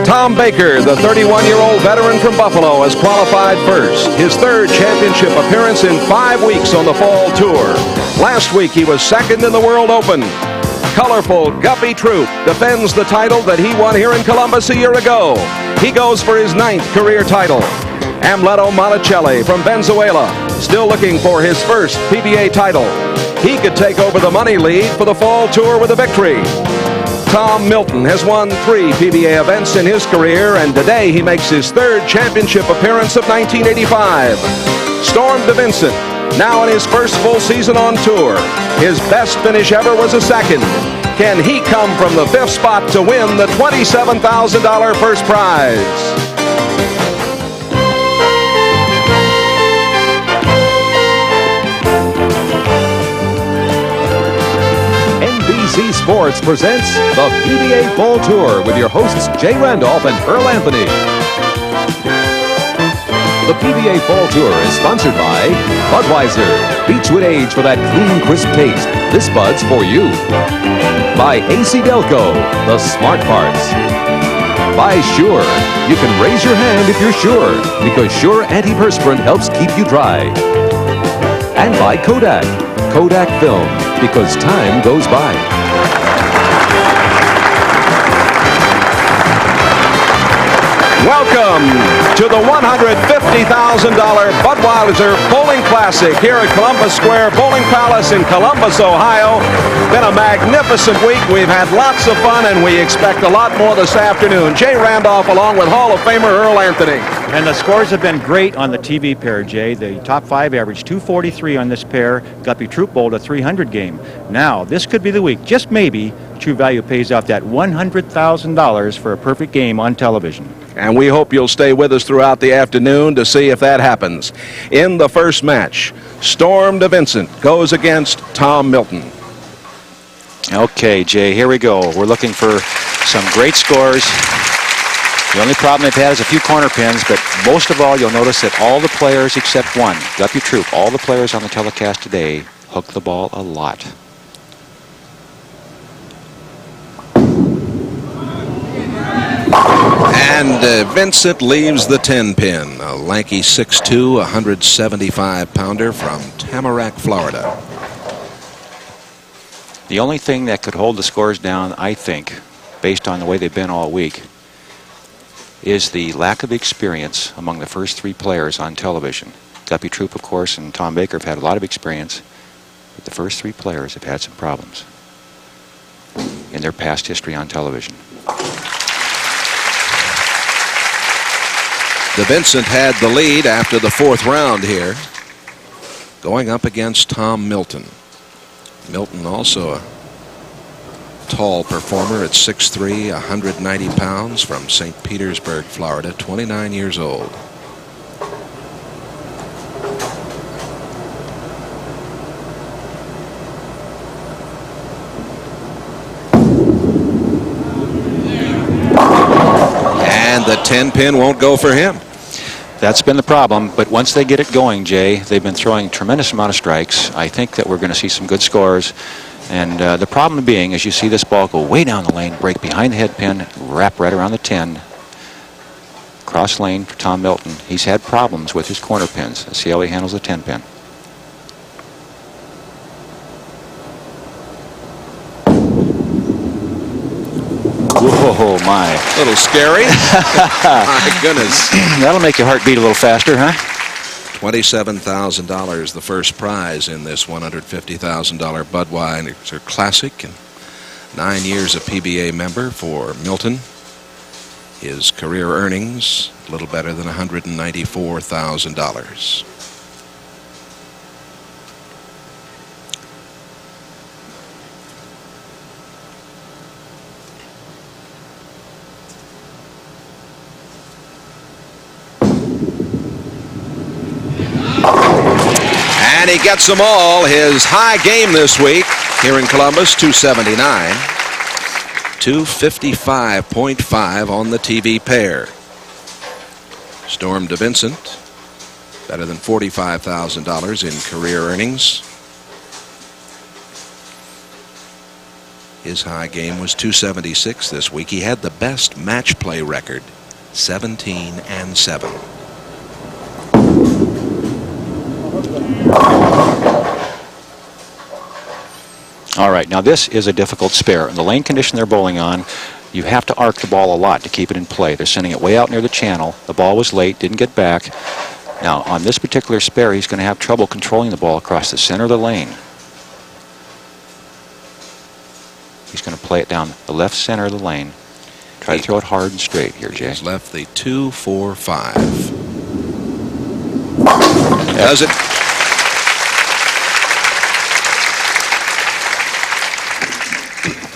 Tom Baker, the 31-year-old veteran from Buffalo, has qualified first. His third championship appearance in 5 weeks on the fall tour. Last week, he was second in the World Open. Colorful Guppy Troup defends the title that he won here in Columbus a year ago. He goes for his 9th career title. Amleto Monacelli from Venezuela, still looking for his first PBA title. He could take over the money lead for the fall tour with a victory. Tom Milton has won 3 PBA events in his career, and today he makes his 3rd championship appearance of 1985. Storm DeVincent, now in his first full season on tour. His best finish ever was a 2nd. Can he come from the 5th spot to win the $27,000 first prize? NBC Sports presents the PBA Fall Tour with your hosts Jay Randolph and Earl Anthony. The PBA Fall Tour is sponsored by Budweiser. Beats with age for that clean, crisp taste. This Bud's for you. By AC Delco, the smart parts. By Sure. You can raise your hand if you're sure, because Sure antiperspirant helps keep you dry. And by Kodak. Kodak Film, because time goes by. Welcome to the $150,000 Budweiser Bowling Classic here at Columbus Square Bowling Palace in Columbus, Ohio. Been a magnificent week. We've had lots of fun, and we expect a lot more this afternoon. Jay Randolph along with Hall of Famer Earl Anthony. And the scores have been great on the TV pair, Jay. The top 5 averaged 243 on this pair. Guppy Troup bowled a 300 game. Now, this could be the week, just maybe, True Value pays off that $100,000 for a perfect game on television. And we hope you'll stay with us throughout the afternoon to see if that happens. In the first match, Storm DeVincent goes against Tom Milton. Okay, Jay, here we go. We're looking for some great scores. The only problem they've had is a few corner pins, but most of all, you'll notice that all the players except one, Guppy Troup, all the players on the telecast today hook the ball a lot. And Vincent leaves the 10-pin, a lanky 6'2", 175-pounder from Tamarack, Florida. The only thing that could hold the scores down, I think, based on the way they've been all week, is the lack of experience among the first 3 players on television. Guppy Troup, of course, and Tom Baker have had a lot of experience, but the first 3 players have had some problems in their past history on television. DeVincent had the lead after the 4th round here, going up against Tom Milton. Milton also a tall performer at 6'3", 190 pounds from St. Petersburg, Florida, 29 years old. And the 10-pin won't go for him. That's been the problem, but once they get it going, Jay, they've been throwing a tremendous amount of strikes. I think that we're going to see some good scores. And the problem being, as you see this ball go way down the lane, break behind the head pin, wrap right around the 10. Cross lane for Tom Milton. He's had problems with his corner pins. Let's see how he handles the 10 pin. Whoa, my. A little scary. My goodness. That'll make your heart beat a little faster, huh? $27,000, the first prize in this $150,000 Budweiser Classic, and 9 years a PBA member for Milton. His career earnings a little better than $194,000. And he gets them all. His high game this week here in Columbus, 279. 255.5 on the TV pair. Storm DeVincent, better than $45,000 in career earnings. His high game was 276 this week. He had the best match play record, 17-7. All right, now this is a difficult spare. In the lane condition they're bowling on, you have to arc the ball a lot to keep it in play. They're sending it way out near the channel. The ball was late, didn't get back. Now, on this particular spare, he's going to have trouble controlling the ball across the center of the lane. He's going to play it down the left center of the lane. Try to throw it hard and straight here, Jay. He's left the 2-4-5. Does it?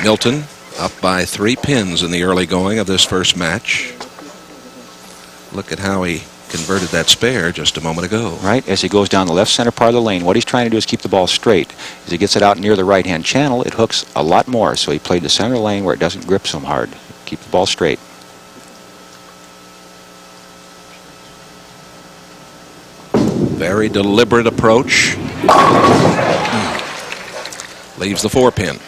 Milton up by 3 pins in the early going of this first match. Look at how he converted that spare just a moment ago. Right, as he goes down the left center part of the lane, what he's trying to do is keep the ball straight. As he gets it out near the right-hand channel, it hooks a lot more. So he played the center of the lane where it doesn't grip so hard. Keep the ball straight. Very deliberate approach. Leaves the 4-pin.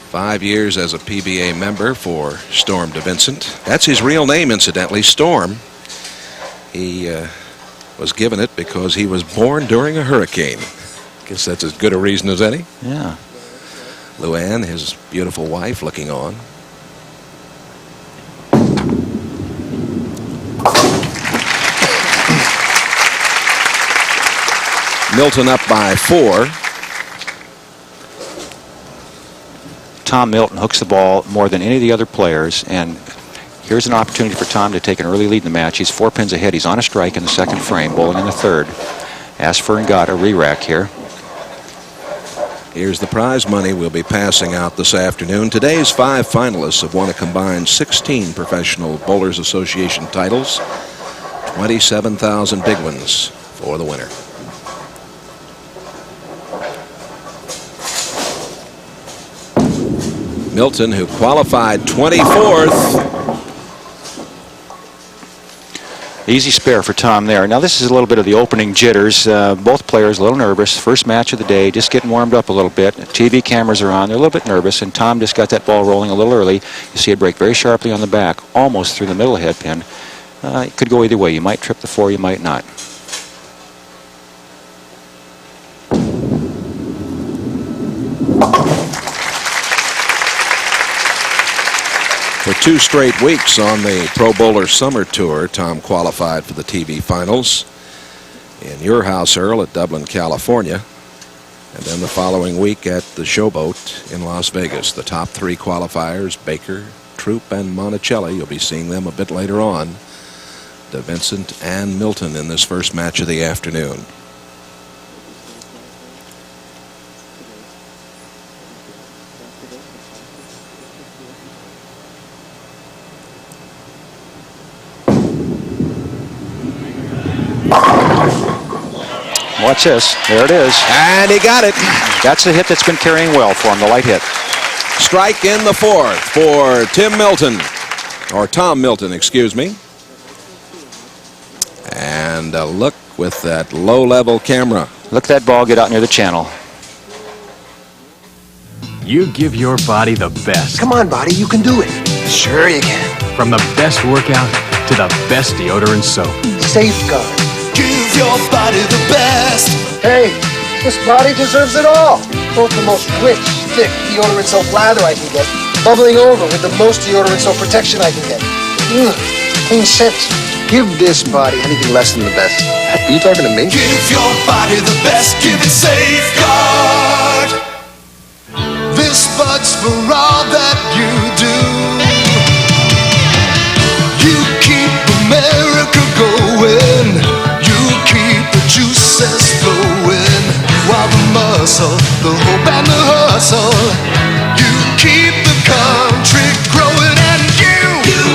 Five years as a PBA member for Storm DeVincent. That's his real name, incidentally, Storm. He was given it because he was born during a hurricane. Guess that's as good a reason as any. Yeah. Luann, his beautiful wife, looking on. Milton up by 4. Tom Milton hooks the ball more than any of the other players, and here's an opportunity for Tom to take an early lead in the match. He's 4 pins ahead. He's on a strike in the second frame, bowling in the third. Asked for and got a re-rack here. Here's the prize money we'll be passing out this afternoon. Today's 5 finalists have won a combined 16 Professional Bowlers Association titles. 27,000 big ones for the winner. Milton, who qualified 24th. Easy spare for Tom there. Now this is a little bit of the opening jitters. Both players a little nervous. First match of the day, just getting warmed up a little bit. TV cameras are on. They're a little bit nervous, and Tom just got that ball rolling a little early. You see it break very sharply on the back, almost through the middle head pin. It could go either way. You might trip the 4, you might not. For 2 straight weeks on the Pro Bowler Summer Tour, Tom qualified for the TV finals in your house, Earl, at Dublin, California. And then the following week at the Showboat in Las Vegas. The top 3 qualifiers, Baker, Troup, and Monacelli. You'll be seeing them a bit later on. DeVincent and Milton in this first match of the afternoon. Watch this. There it is. And he got it. That's the hit that's been carrying well for him, the light hit. Strike in the 4th for Tim Milton. Or Tom Milton, excuse me. And a look with that low-level camera. Look at that ball get out near the channel. You give your body the best. Come on, body, you can do it. Sure you can. From the best workout to the best deodorant soap. Safeguard. Give your body the best. Hey, this body deserves it all. Both the most rich, thick deodorant soap lather I can get, bubbling over with the most deodorant soap protection I can get. Clean scent. Give this body anything less than the best. Are you talking to me? Give your body the best. Give it Safeguard. This bud's for all that you do. You keep America going. You keep the juices flowing. While the muscle, the hope and the hustle, you keep the country growing. And you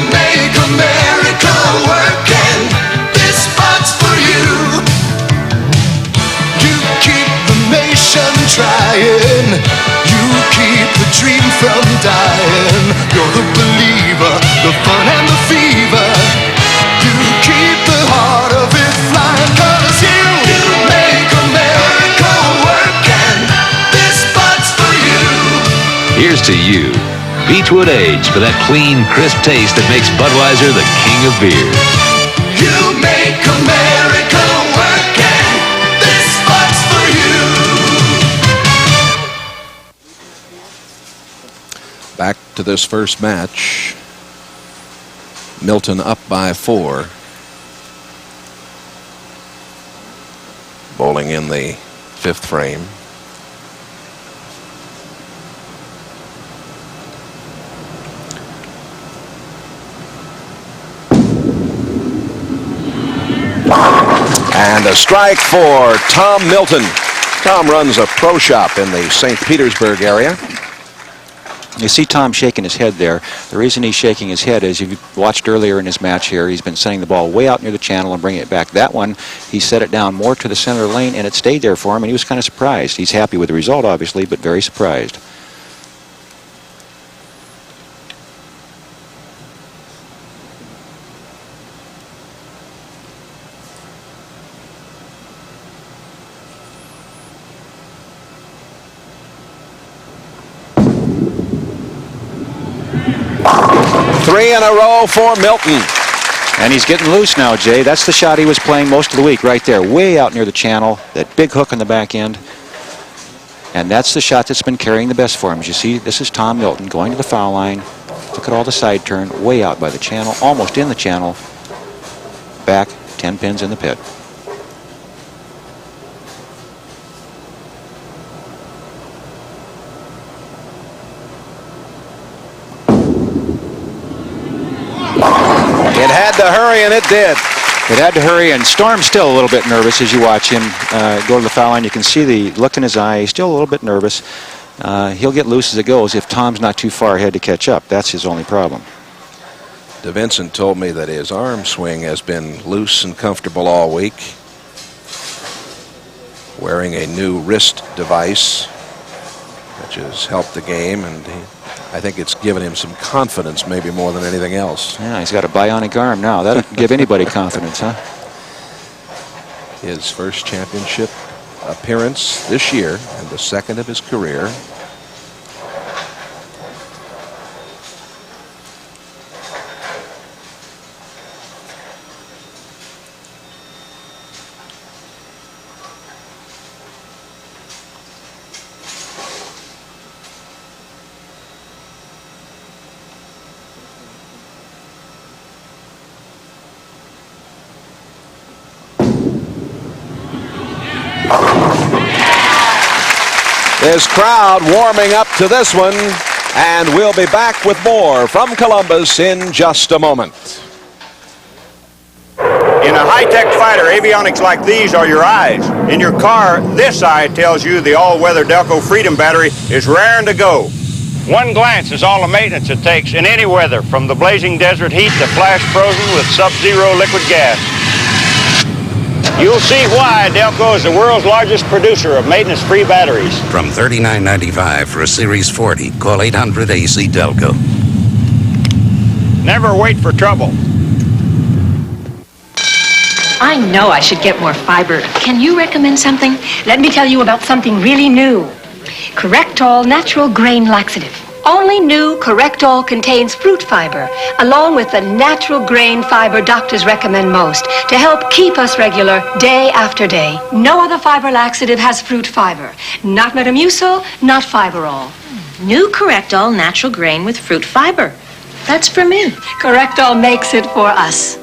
make America working. This bud's for you. You keep the nation trying. You keep the dream from dying. You're the believer, the fun and the fever. You keep the heart of it flying. 'Cause you make America to you. Beechwood Age for that clean, crisp taste that makes Budweiser the king of beer. You make America work and this spot's for you. Back to this first match. Milton up by 4. Bowling in the 5th frame. And a strike for Tom Milton. Tom runs a pro shop in the St. Petersburg area. You see Tom shaking his head there. The reason he's shaking his head is, if you watched earlier in his match here, he's been sending the ball way out near the channel and bringing it back. That one, he set it down more to the center of the lane, and it stayed there for him, and he was kind of surprised. He's happy with the result, obviously, but very surprised. Three in a row for Milton. And he's getting loose now, Jay. That's the shot he was playing most of the week right there, way out near the channel, that big hook on the back end. And that's the shot that's been carrying the best for him. As you see, this is Tom Milton going to the foul line. Look at all the side turn, way out by the channel, almost in the channel. Back, 10 pins in the pit. It had to hurry, and it did. It had to hurry, and Storm's still a little bit nervous as you watch him go to the foul line. You can see the look in his eye. He's still a little bit nervous. He'll get loose as it goes if Tom's not too far ahead to catch up. That's his only problem. DeVincent told me that his arm swing has been loose and comfortable all week. Wearing a new wrist device, which has helped the game, and I think it's given him some confidence, maybe more than anything else. Yeah, he's got a bionic arm now. That'll give anybody confidence, huh? His first championship appearance this year, and the second of his career. This crowd warming up to this one, and we'll be back with more from Columbus in just a moment. In a high-tech fighter, avionics like these are your eyes. In your car, this eye tells you the all-weather Delco Freedom battery is raring to go. One glance is all the maintenance it takes in any weather, from the blazing desert heat to flash frozen with sub-zero liquid gas. You'll see why Delco is the world's largest producer of maintenance-free batteries. From $39.95 for a Series 40, call 800-AC-DELCO. Never wait for trouble. I know I should get more fiber. Can you recommend something? Let me tell you about something really new. Correctol Natural Grain Laxative. Only new Correctol contains fruit fiber, along with the natural grain fiber doctors recommend most to help keep us regular day after day. No other fiber laxative has fruit fiber. Not Metamucil, not Fiberol. New Correctol natural grain with fruit fiber. That's for me. Correctol makes it for us.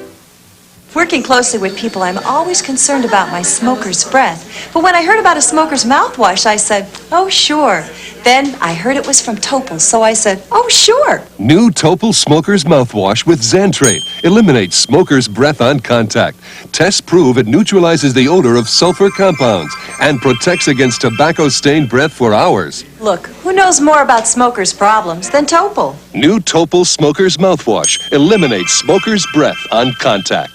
Working closely with people, I'm always concerned about my smoker's breath. But when I heard about a smoker's mouthwash, I said, oh, sure. Then I heard it was from Topol, so I said, oh, sure. New Topol Smoker's Mouthwash with Xantrate eliminates smoker's breath on contact. Tests prove it neutralizes the odor of sulfur compounds and protects against tobacco-stained breath for hours. Look, who knows more about smokers' problems than Topol? New Topol Smoker's Mouthwash eliminates smoker's breath on contact.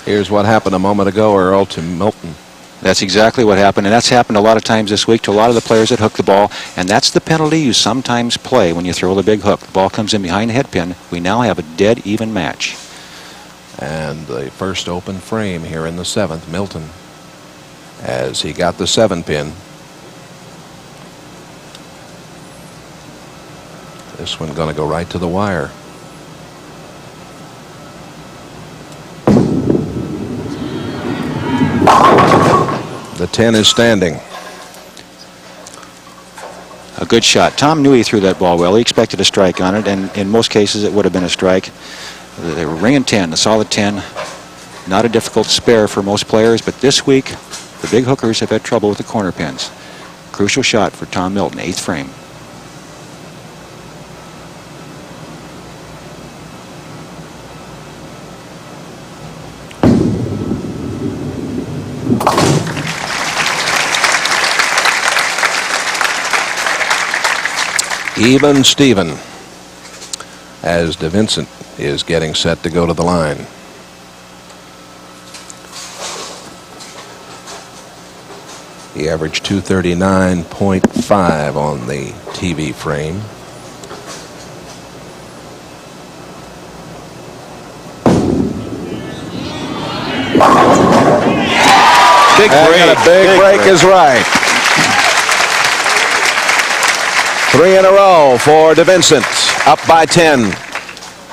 Here's what happened a moment ago, Earl, to Milton. That's exactly what happened, and that's happened a lot of times this week to a lot of the players that hook the ball, and that's the penalty you sometimes play when you throw the big hook. The ball comes in behind the head pin. We now have a dead even match. And the first open frame here in the 7th, Milton, as he got the 7 pin. This one going to go right to the wire. The 10 is standing. A good shot. Tom knew he threw that ball well. He expected a strike on it, and in most cases it would have been a strike. They were ringing 10, a solid 10. Not a difficult spare for most players, but this week the big hookers have had trouble with the corner pins. Crucial shot for Tom Milton, 8th frame. Even Steven, as DeVincent is getting set to go to the line. He averaged 239.5 on the TV frame. Big break. And a big break is right. 3 in a row for DeVincent, up by 10.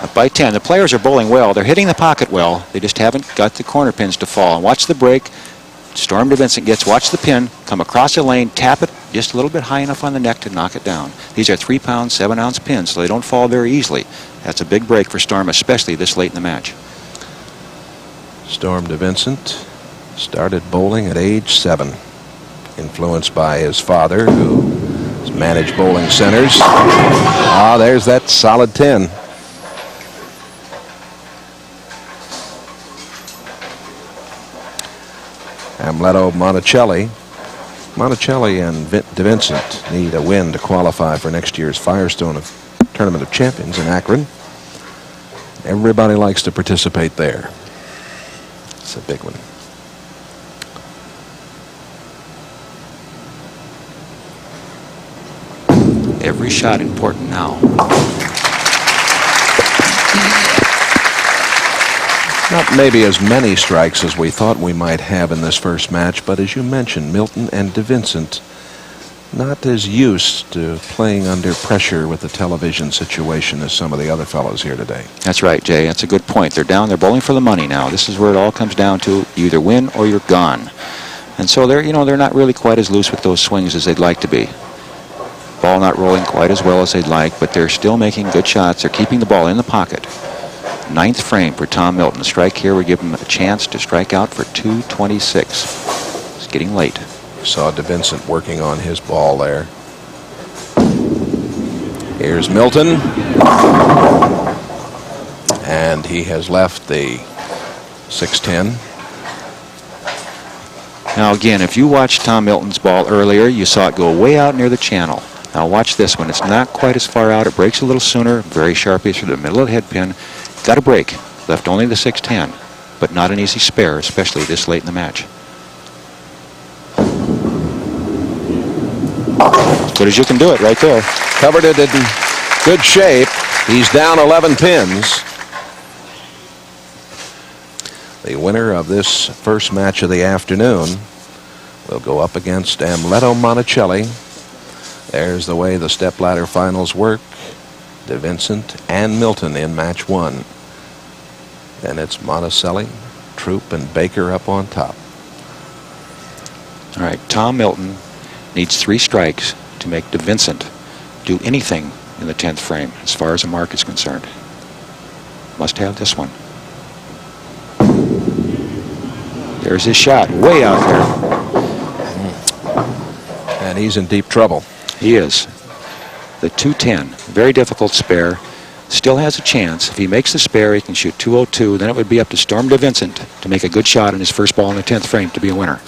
Up by 10. The players are bowling well. They're hitting the pocket well. They just haven't got the corner pins to fall. And watch the break. Storm DeVincent gets, watch the pin, come across the lane, tap it just a little bit high enough on the neck to knock it down. These are 3-pound, 7-ounce pins, so they don't fall very easily. That's a big break for Storm, especially this late in the match. Storm DeVincent started bowling at age 7, influenced by his father, who has managed bowling centers. Ah, there's that solid 10. Amleto Monacelli. Monacelli and DeVincent need a win to qualify for next year's Firestone Tournament of Champions in Akron. Everybody likes to participate there. It's a big one. Every shot important now. Not maybe as many strikes as we thought we might have in this first match, but as you mentioned, Milton and DeVincent not as used to playing under pressure with the television situation as some of the other fellows here today. That's right, Jay. That's a good point. They're down. They're bowling for the money now. This is where it all comes down to. You either win or you're gone. And so they're not really quite as loose with those swings as they'd like to be. Ball not rolling quite as well as they'd like, but they're still making good shots. They're keeping the ball in the pocket. 9th frame for Tom Milton. The strike here would give him a chance to strike out for 226. It's getting late. Saw DeVincent working on his ball there. Here's Milton. And he has left the 610. Now again, if you watched Tom Milton's ball earlier, you saw it go way out near the channel. Now watch this one. It's not quite as far out. It breaks a little sooner. Very sharply through the middle of the head pin. Got a break. Left only the 610. But not an easy spare, especially this late in the match. As good as you can do it right there. Covered it in good shape. He's down 11 pins. The winner of this first match of the afternoon will go up against Amleto Monacelli. There's the way the stepladder finals work. DeVincent and Milton in match 1. Then it's Monacelli, Troup, and Baker up on top. All right, Tom Milton needs 3 strikes to make DeVincent do anything in the 10th frame as far as the mark is concerned. Must have this one. There's his shot, way out there. And he's in deep trouble. He is. The 210, very difficult spare. Still has a chance. If he makes the spare, he can shoot 202. Then it would be up to Storm DeVincent to make a good shot in his first ball in the 10th frame to be a winner.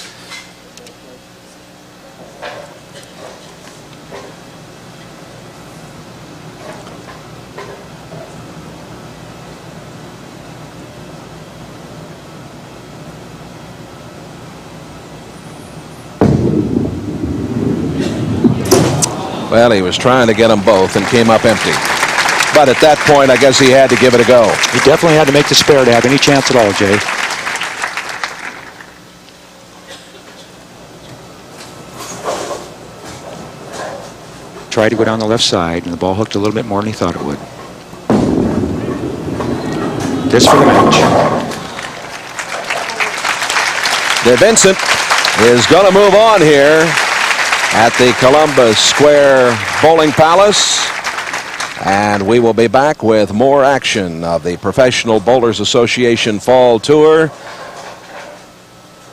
Well, he was trying to get them both and came up empty. But at that point, I guess he had to give it a go. He definitely had to make the spare to have any chance at all, Jay. tried to go down the left side, and the ball hooked a little bit more than he thought it would. This for the match. DeVincent is going to move on here at the Columbus Square Bowling Palace. And we will be back with more action of the Professional Bowlers Association Fall Tour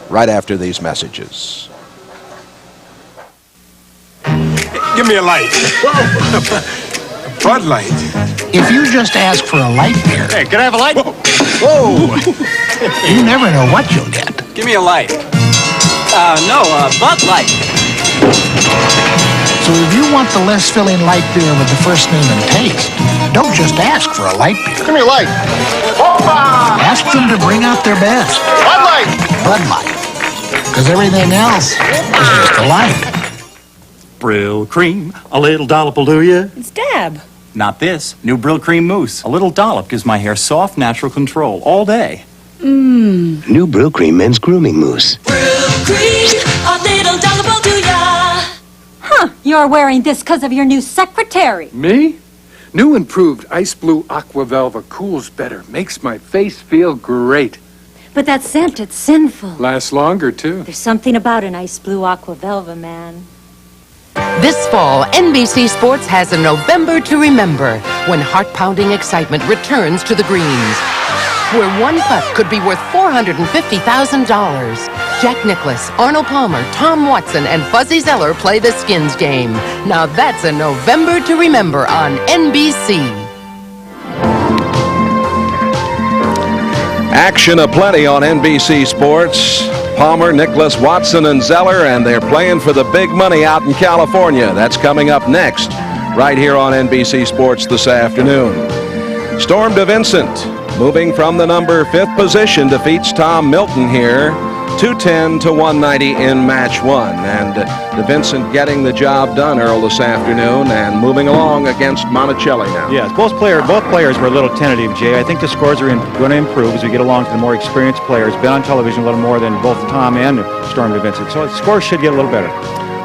right after these messages. Give me a light. Bud Light. If you just ask for a light beer... Hey, can I have a light? Whoa! You never know what you'll get. Give me a light. Bud Light. So if you want the less filling light beer with the first name and taste, don't just ask for a light beer. Give me a light. Ask them to bring out their best. Bud Light. Bud Light. Because everything else is just a light. Brill cream, a little dollop will do ya. It's Dab. Not this. New Brill Cream Mousse. A little dollop gives my hair soft, natural control all day. New Brill Cream Men's Grooming Mousse. Brill Cream, a little dollop will do ya. Huh, you're wearing this because of your new secretary. Me? New improved Ice Blue Aqua Velva cools better, makes my face feel great. But that scent, it's sinful. Lasts longer, too. There's something about an ice blue aqua velva, man. This fall, NBC Sports has a November to remember when heart-pounding excitement returns to the greens. Where one putt could be worth $450,000. Jack Nicklaus, Arnold Palmer, Tom Watson, and Fuzzy Zeller play the Skins game. Now that's a November to remember on NBC. Action aplenty on NBC Sports. Palmer, Nicklaus, Watson, and Zeller, and they're playing for the big money out in California. That's coming up next, right here on NBC Sports this afternoon. Storm DeVincent, moving from the number 5th position, defeats Tom Milton here, 210-190 in match 1. And DeVincent getting the job done, Earl, this afternoon, and moving along against Monacelli now. Yes, both players were a little tentative, Jay. I think the scores are going to improve as we get along to the more experienced players. Been on television a little more than both Tom and Storm DeVincent, so the scores should get a little better.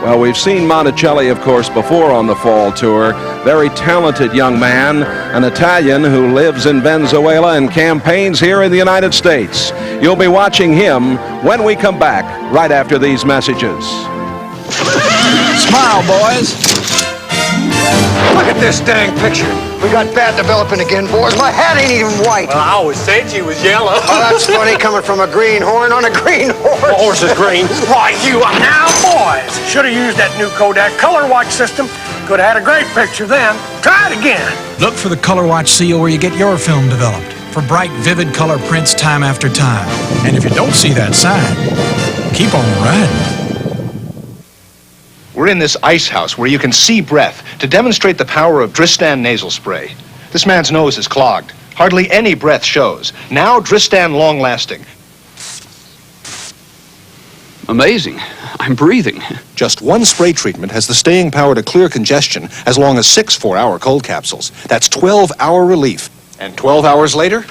Well, we've seen Monacelli, of course, before on the fall tour. Very talented young man, an Italian who lives in Venezuela and campaigns here in the United States. You'll be watching him when we come back, right after these messages. Smile, boys. Look at this dang picture. We got bad developing again, boys. My hat ain't even white. Well, I always said she was yellow. Oh, that's funny coming from a greenhorn on a green horse. The horse is green. Why, you now, boys. Should have used that new Kodak color watch system. Could have had a great picture then. Try it again. Look for the Color Watch seal where you get your film developed. For bright, vivid color prints time after time. And if you don't see that sign, keep on riding. We're in this ice house where you can see breath to demonstrate the power of Dristan nasal spray. This man's nose is clogged. Hardly any breath shows. Now Dristan long lasting. Amazing. I'm breathing. Just one spray treatment has the staying power to clear congestion as long as 6 4-hour cold capsules. That's 12-hour relief. And 12 hours later?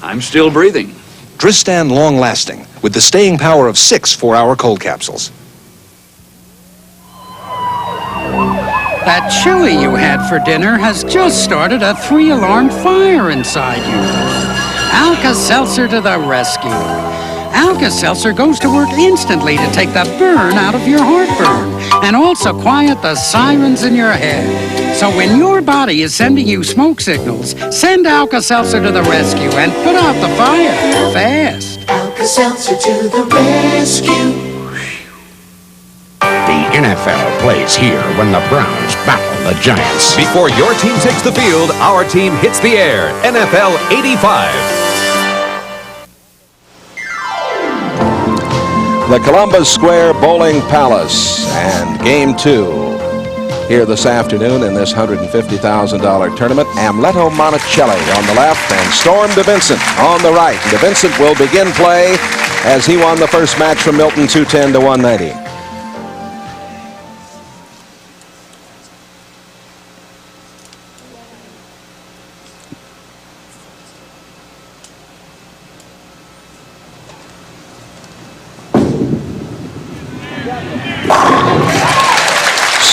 I'm still breathing. Dristan long lasting with the staying power of 6 4-hour cold capsules. That chili you had for dinner has just started a 3-alarm fire inside you. Alka-Seltzer to the rescue. Alka-Seltzer goes to work instantly to take the burn out of your heartburn and also quiet the sirens in your head. So when your body is sending you smoke signals, send Alka-Seltzer to the rescue and put out the fire fast. Alka-Seltzer to the rescue. The NFL plays here when the Browns battle the Giants. Before your team takes the field, our team hits the air. NFL 85. The Columbus Square Bowling Palace and Game 2 here this afternoon in this $150,000 tournament. Amleto Monacelli on the left and Storm DeVincent on the right. DeVincent will begin play as he won the first match from Milton 210-190.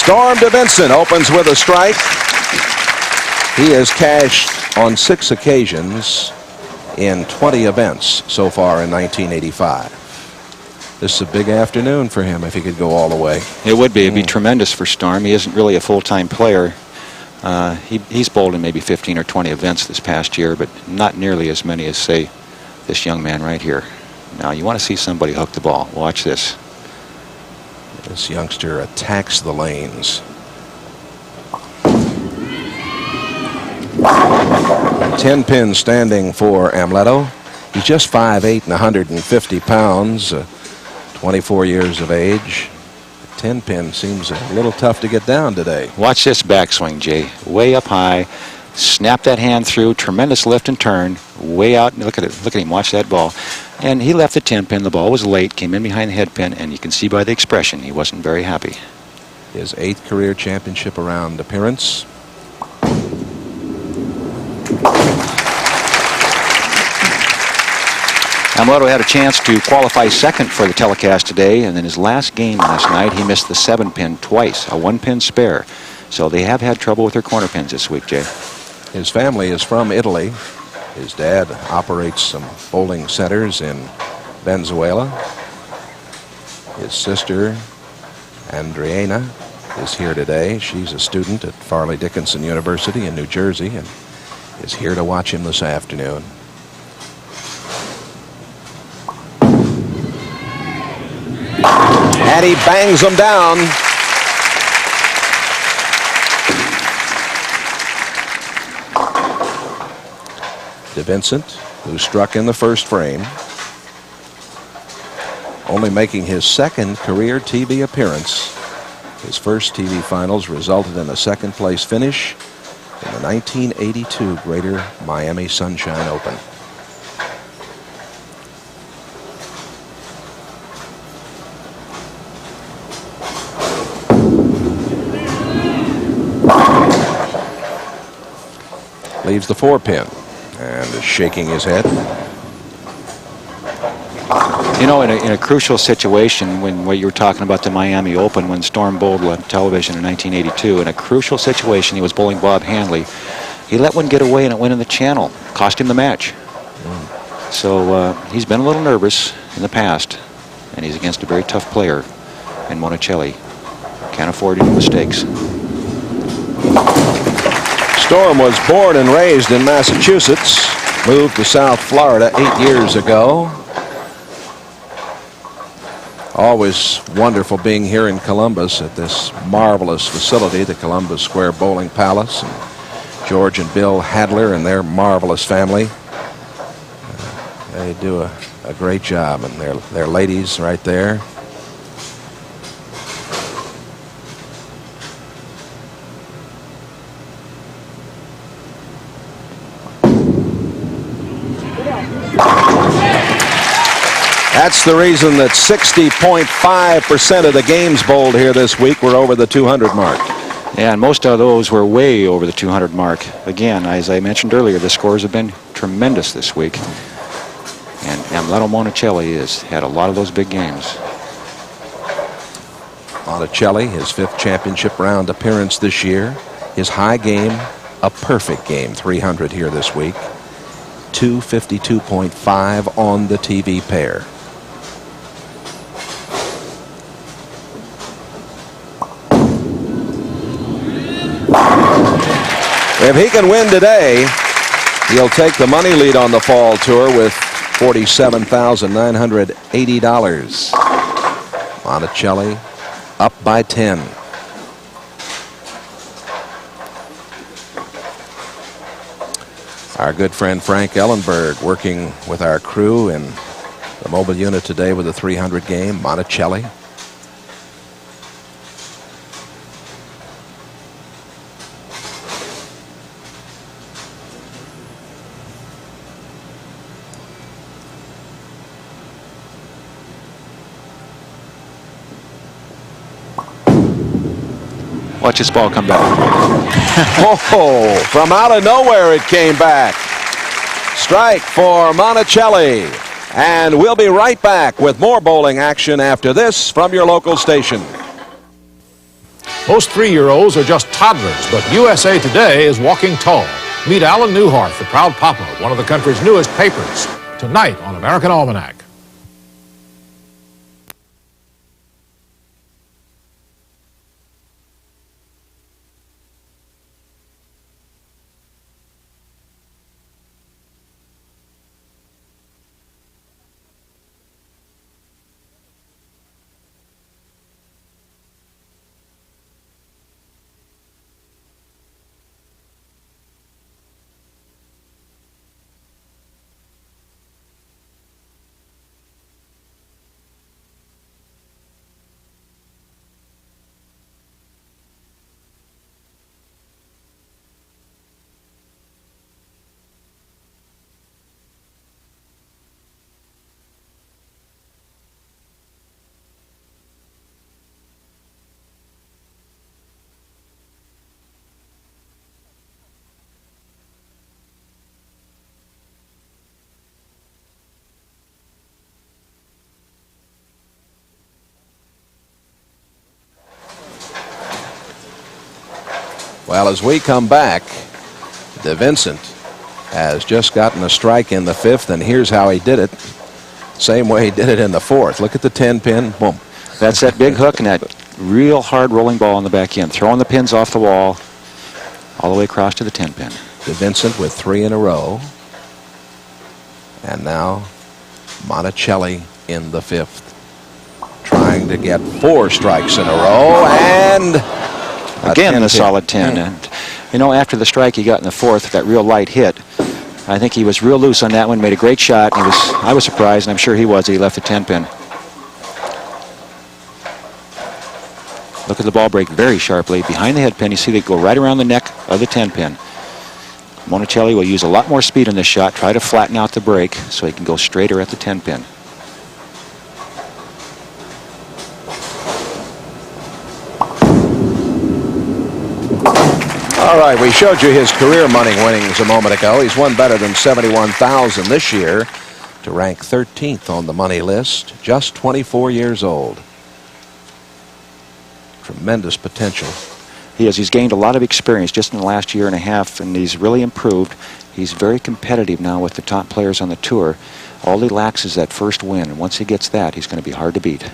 Storm DeVincent opens with a strike. He has cashed on 6 occasions in 20 events so far in 1985. This is a big afternoon for him if he could go all the way. It would be. It'd be tremendous for Storm. He isn't really a full-time player. He's bowled in maybe 15 or 20 events this past year, but not nearly as many as, say, this young man right here. Now, you want to see somebody hook the ball. Watch this. This youngster attacks the lanes. 10 pin standing for Amleto. He's just 5'8" and 150 pounds, 24 years of age. 10 pin seems a little tough to get down today. Watch this backswing, Jay. Way up high. Snap that hand through. Tremendous lift and turn. Way out. Look at it. Look at him. Watch that ball. And he left the 10 pin. The ball was late. Came in behind the head pin. And you can see by the expression he wasn't very happy. His 8th career championship round appearance. Amleto had a chance to qualify second for the telecast today, and in his last game last night, he missed the 7 pin twice, a 1-pin spare. So they have had trouble with their corner pins this week, Jay. His family is from Italy. His dad operates some bowling centers in Venezuela. His sister, Andriana, is here today. She's a student at Farley Dickinson University in New Jersey and is here to watch him this afternoon. And he bangs them down. DeVincent, who struck in the first frame, only making his 2nd career TV appearance. His first TV finals resulted in a 2nd place finish in the 1982 Greater Miami Sunshine Open. Leaves the 4 pin and is shaking his head. You know, in a crucial situation, when what you were talking about the Miami Open, when Storm bowled on television in 1982, in a crucial situation, he was bowling Bob Handley. He let one get away and it went in the channel, cost him the match. So he's been a little nervous in the past, and he's against a very tough player in Monacelli. Can't afford any mistakes. Storm was born and raised in Massachusetts, moved to South Florida 8 years ago. Always wonderful being here in Columbus at this marvelous facility, the Columbus Square Bowling Palace. And George and Bill Hadler and their marvelous family. They do a great job, and their ladies right there. That's the reason that 60.5% of the games bowled here this week were over the 200 mark. Yeah, and most of those were way over the 200 mark. Again, as I mentioned earlier, the scores have been tremendous this week. And Amleto Monacelli has had a lot of those big games. Monacelli, his 5th championship round appearance this year. His high game, a perfect game, 300 here this week. 252.5 on the TV pair. If he can win today, he'll take the money lead on the fall tour with $47,980. Monacelli up by 10. Our good friend Frank Ellenberg working with our crew in the mobile unit today with a 300 game. Monacelli. Watch this ball come back. Oh, from out of nowhere it came back. Strike for Monacelli. And we'll be right back with more bowling action after this from your local station. Most 3-year-olds are just toddlers, but USA Today is walking tall. Meet Alan Newhart, the proud papa, one of the country's newest papers, tonight on American Almanac. Well, as we come back, DeVincent has just gotten a strike in the 5th, and here's how he did it. Same way he did it in the 4th. Look at the 10-pin. Boom. That's that big hook and that real hard rolling ball on the back end. Throwing the pins off the wall all the way across to the 10-pin. DeVincent with 3 in a row. And now Monacelli in the 5th. Trying to get 4 strikes in a row. And again, the solid 10. And, you know, after the strike he got in the 4th, that real light hit, I think he was real loose on that one, made a great shot. And I was surprised, and I'm sure he was, that he left the 10-pin. Look at the ball break very sharply. Behind the head pin, you see they go right around the neck of the 10-pin. Monacelli will use a lot more speed on this shot, try to flatten out the break so he can go straighter at the 10-pin. All right, we showed you his career money winnings a moment ago. He's won better than $71,000 this year to rank 13th on the money list, just 24 years old. Tremendous potential. He's gained a lot of experience just in the last year and a half, and he's really improved. He's very competitive now with the top players on the tour. All he lacks is that first win, and once he gets that, he's going to be hard to beat.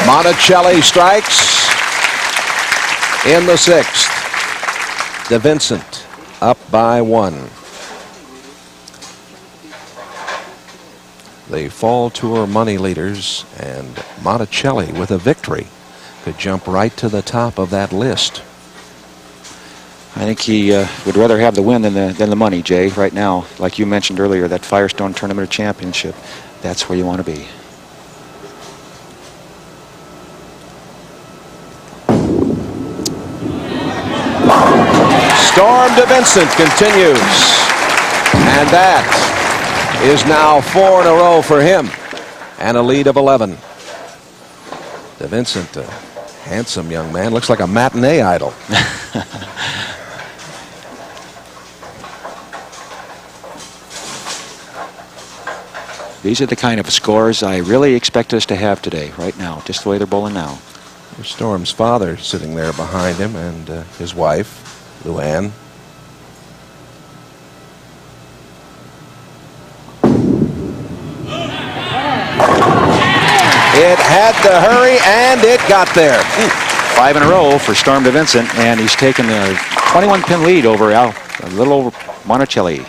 Monacelli strikes in the 6th. DeVincent up by 1. The Fall Tour money leaders and Monacelli with a victory could jump right to the top of that list. I think he would rather have the win than the money, Jay, right now. Like you mentioned earlier, that Firestone Tournament Championship, that's where you want to be. Storm DeVincent continues, and that is now 4 in a row for him, and a lead of 11. DeVincent, a handsome young man, looks like a matinee idol. These are the kind of scores I really expect us to have today, right now, just the way they're bowling now. There's Storm's father sitting there behind him, and his wife, Luann. It had to hurry, and it got there. 5 in a row for Storm DeVincent, and he's taken a 21-pin lead over a little over Monacelli.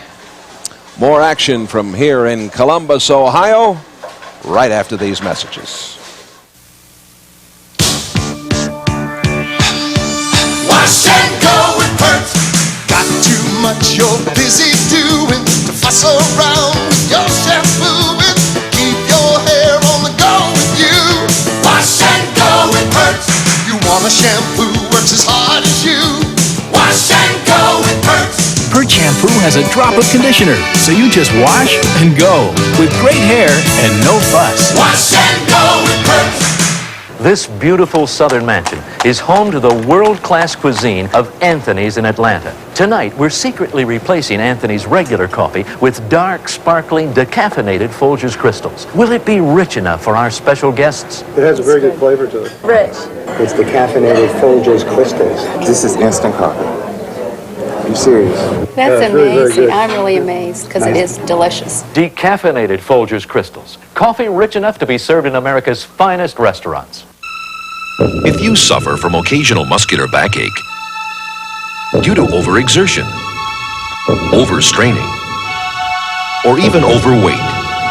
More action from here in Columbus, Ohio, right after these messages. Wash and go with Perth. Got too much you're busy doing to fuss around with your shampooing. Keep your hair on the go with you. Wash and go with Perth. You want a shampoo works as hard as you. Wash and go with Perth. Perth shampoo has a drop of conditioner, so you just wash and go with great hair and no fuss. Wash and go with Perth. This beautiful southern mansion is home to the world-class cuisine of Anthony's in Atlanta. Tonight, we're secretly replacing Anthony's regular coffee with dark, sparkling, decaffeinated Folgers crystals. Will it be rich enough for our special guests? It has a very good flavor to it. Rich. It's the caffeinated Folgers crystals. This is instant coffee. Are you serious? That's amazing. I'm really amazed because it is delicious. Decaffeinated Folgers crystals. Coffee rich enough to be served in America's finest restaurants. If you suffer from occasional muscular backache due to overexertion, overstraining, or even overweight,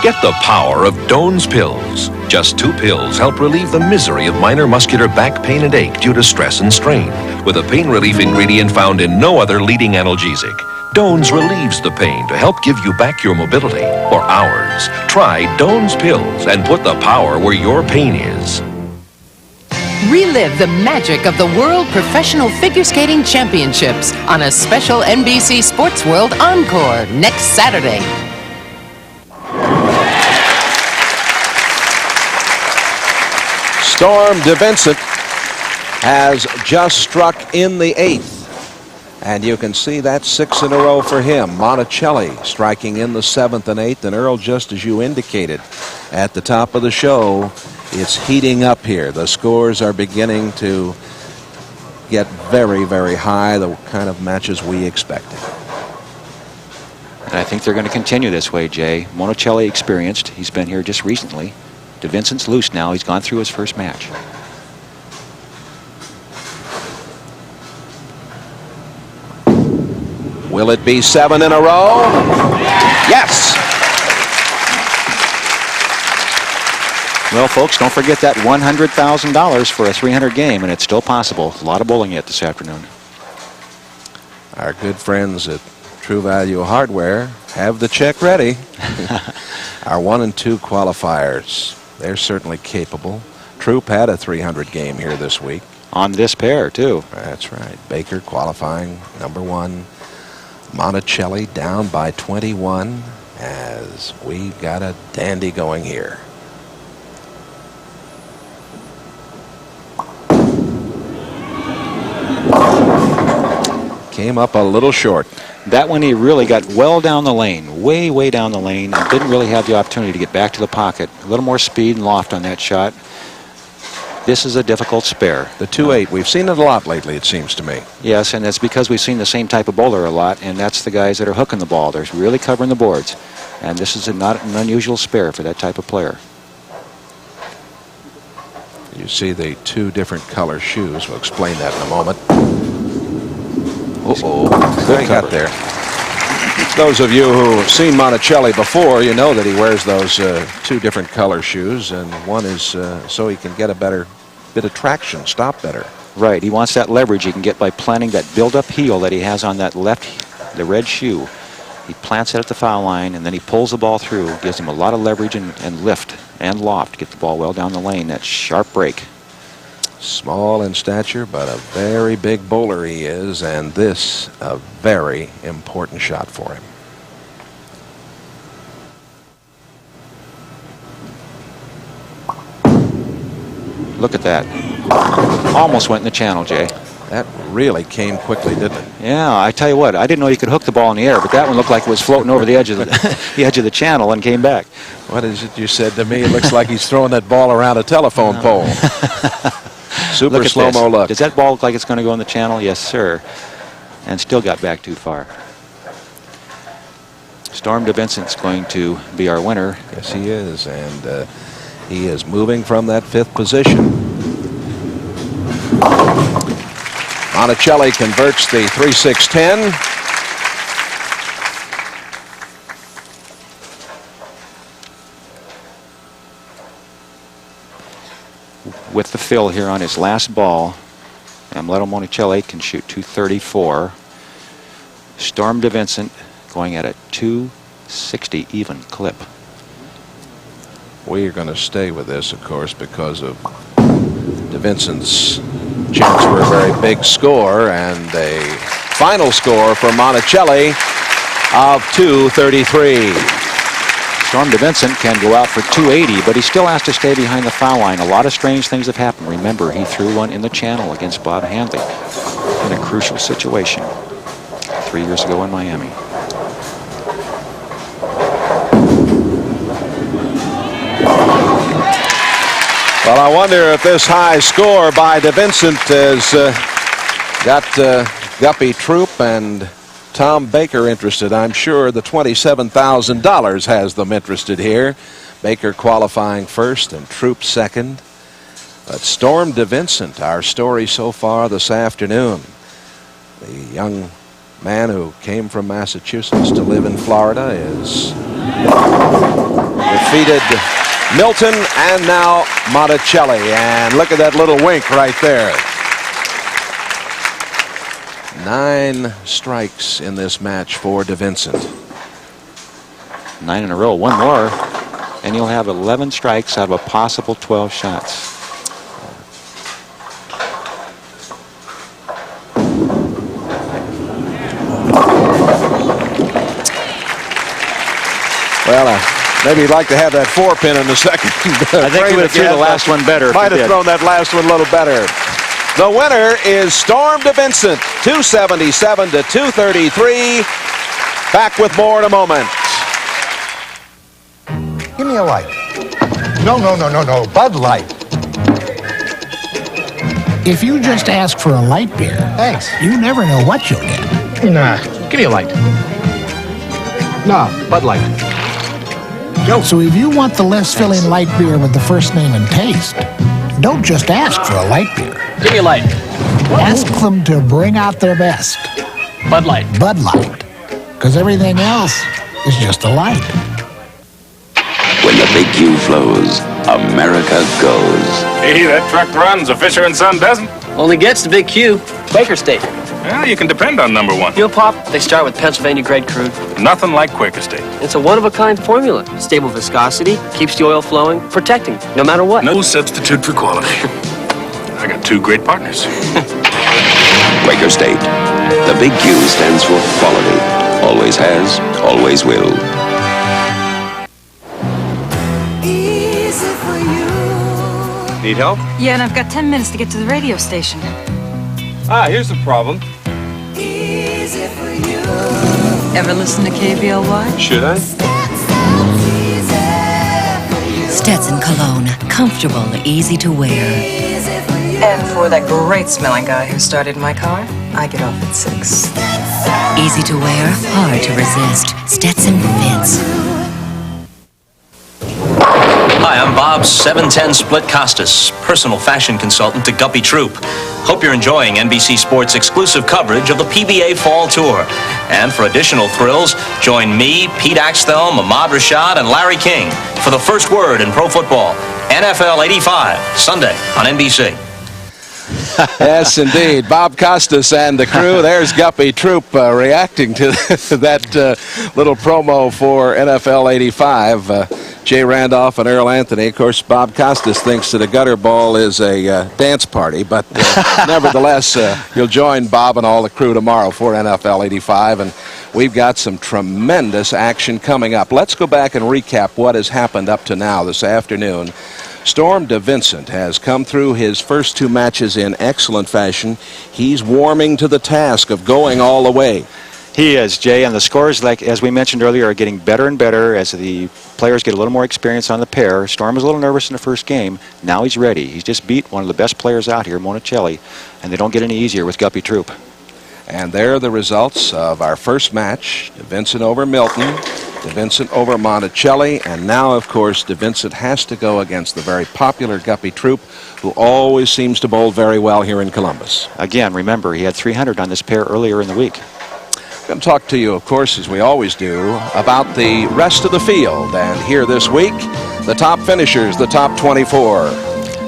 get the power of Doan's Pills. Just 2 pills help relieve the misery of minor muscular back pain and ache due to stress and strain, with a pain relief ingredient found in no other leading analgesic. Doan's relieves the pain to help give you back your mobility for hours. Try Doan's Pills and put the power where your pain is. Relive the magic of the World Professional Figure Skating Championships on a special NBC Sports World Encore next Saturday. Storm DeVincent has just struck in the 8th. And you can see that's 6 in a row for him. Monacelli striking in the 7th and 8th. And Earl, just as you indicated at the top of the show, it's heating up here. The scores are beginning to get very, very high, the kind of matches we expected. And I think they're going to continue this way, Jay. Monacelli experienced. He's been here just recently. DeVincent's loose now. He's gone through his first match. Will it be 7 in a row? Yes! Well, folks, don't forget that $100,000 for a 300 game, and it's still possible. A lot of bowling yet this afternoon. Our good friends at True Value Hardware have the check ready. Our 1 and 2 qualifiers, they're certainly capable. Troup had a 300 game here this week. On this pair, too. That's right. Baker qualifying number 1. Monacelli down by 21 as we got a dandy going here. Came up a little short. That one he really got well down the lane, way down the lane, and didn't really have the opportunity to get back to the pocket. A little more speed and loft on that shot. This is a difficult spare. The 2-8, we've seen it a lot lately, it seems to me. Yes, and that's because we've seen the same type of bowler a lot, and that's the guys that are hooking the ball. They're really covering the boards. And this is not an unusual spare for that type of player. You see the 2 different color shoes. We'll explain that in a moment. Uh-oh, what he got there? Those of you who have seen Monacelli before, you know that he wears those 2 different color shoes, and one is so he can get a better bit of traction, stop better. Right, he wants that leverage he can get by planting that build-up heel that he has on that left, the red shoe. He plants it at the foul line, and then he pulls the ball through, gives him a lot of leverage and lift and loft, get the ball well down the lane, that sharp break. Small in stature, but a very big bowler he is, and this a very important shot for him. Look at that. Almost went in the channel, Jay. That really came quickly, didn't it? Yeah, I tell you what, I didn't know you could hook the ball in the air, but that one looked like it was floating over the edge of the edge of the channel and came back. What is it you said to me? It looks like he's throwing that ball around a telephone pole. Super slow-mo look. Does that ball look like it's going to go in the channel? Yes, sir. And still got back too far. Storm DeVincent's going to be our winner. Yes, he is. And he is moving from that 5th position. Monacelli converts the 3-6-10. With the fill here on his last ball, Amleto Monacelli can shoot 234. Storm DeVincent going at a 260 even clip. We are going to stay with this, of course, because of DeVincent's chance for a very big score, and a final score for Monacelli of 233. Storm DeVincent can go out for 280, but he still has to stay behind the foul line. A lot of strange things have happened. Remember, he threw one in the channel against Bob Handley in a crucial situation 3 years ago in Miami. Well, I wonder if this high score by DeVincent has got Guppy Troup and Tom Baker interested. I'm sure the $27,000 has them interested here. Baker qualifying first and Troup second. But Storm DeVincent, our story so far this afternoon. The young man who came from Massachusetts to live in Florida is defeated Milton and now Monacelli. And look at that little wink right there. 9 strikes in this match for DeVincent. 9 in a row. One more, and you'll have 11 strikes out of a possible 12 shots. Well, maybe he'd like to have that 4-pin in the second. I think he would have threw the last one better. Might have thrown that last one a little better. The winner is Storm DeVincent, 277 to 233. Back with more in a moment. Give me a light. No, Bud Light. If you just ask for a light beer, Thanks. you never know what you'll get. Nah, give me a light. No, Bud Light. So if you want the less filling light beer with the first name and taste, don't just ask for a light beer. Give me a light. Ask them to bring out their best. Bud Light. Bud Light. Because everything else is just a light. When the big Q flows, America goes. Hey, that truck runs, a Fisher & Son doesn't. Only gets the big Q. Baker State. Well, you can depend on number one. Fuel pop, they start with Pennsylvania grade crude. Nothing like Quaker State. It's a one-of-a-kind formula. Stable viscosity, keeps the oil flowing, protecting, no matter what. No substitute for quality. I got 2 great partners. Quaker State. The big Q stands for quality. Always has, always will. Easy for you. Need help? Yeah, and I've got 10 minutes to get to the radio station. Here's the problem. Easy for you. Ever listen to KBLY? Should I? Stetson cologne, comfortable, easy to wear. And for that great smelling guy who started my car, I get off at 6. Easy to wear, hard to resist. Stetson fits. Hi, I'm Bob 710 Split Costas, personal fashion consultant to Guppy Troup. Hope you're enjoying NBC Sports' exclusive coverage of the PBA Fall Tour. And for additional thrills, join me, Pete Axthelm, Ahmad Rashad, and Larry King for the first word in pro football, NFL 85, Sunday on NBC. Yes, indeed. Bob Costas and the crew. There's Guppy Troup reacting to that little promo for NFL 85. Jay Randolph and Earl Anthony. Of course, Bob Costas thinks that a gutter ball is a dance party, but nevertheless, you'll join Bob and all the crew tomorrow for NFL 85, and we've got some tremendous action coming up. Let's go back and recap what has happened up to now this afternoon. Storm DeVincent has come through his first 2 matches in excellent fashion. He's warming to the task of going all the way. He is, Jay, and the scores, like as we mentioned earlier, are getting better and better as the players get a little more experience on the pair. Storm was a little nervous in the first game. Now he's ready. He's just beat one of the best players out here, Monacelli, and they don't get any easier with Guppy Troup. And there are the results of our first match. DeVincent over Milton, DeVincent over Monacelli, and now, of course, DeVincent has to go against the very popular Guppy Troup, who always seems to bowl very well here in Columbus. Again, remember, he had 300 on this pair earlier in the week. I'm going to talk to you, of course, as we always do, about the rest of the field. And here this week, the top finishers, the top 24.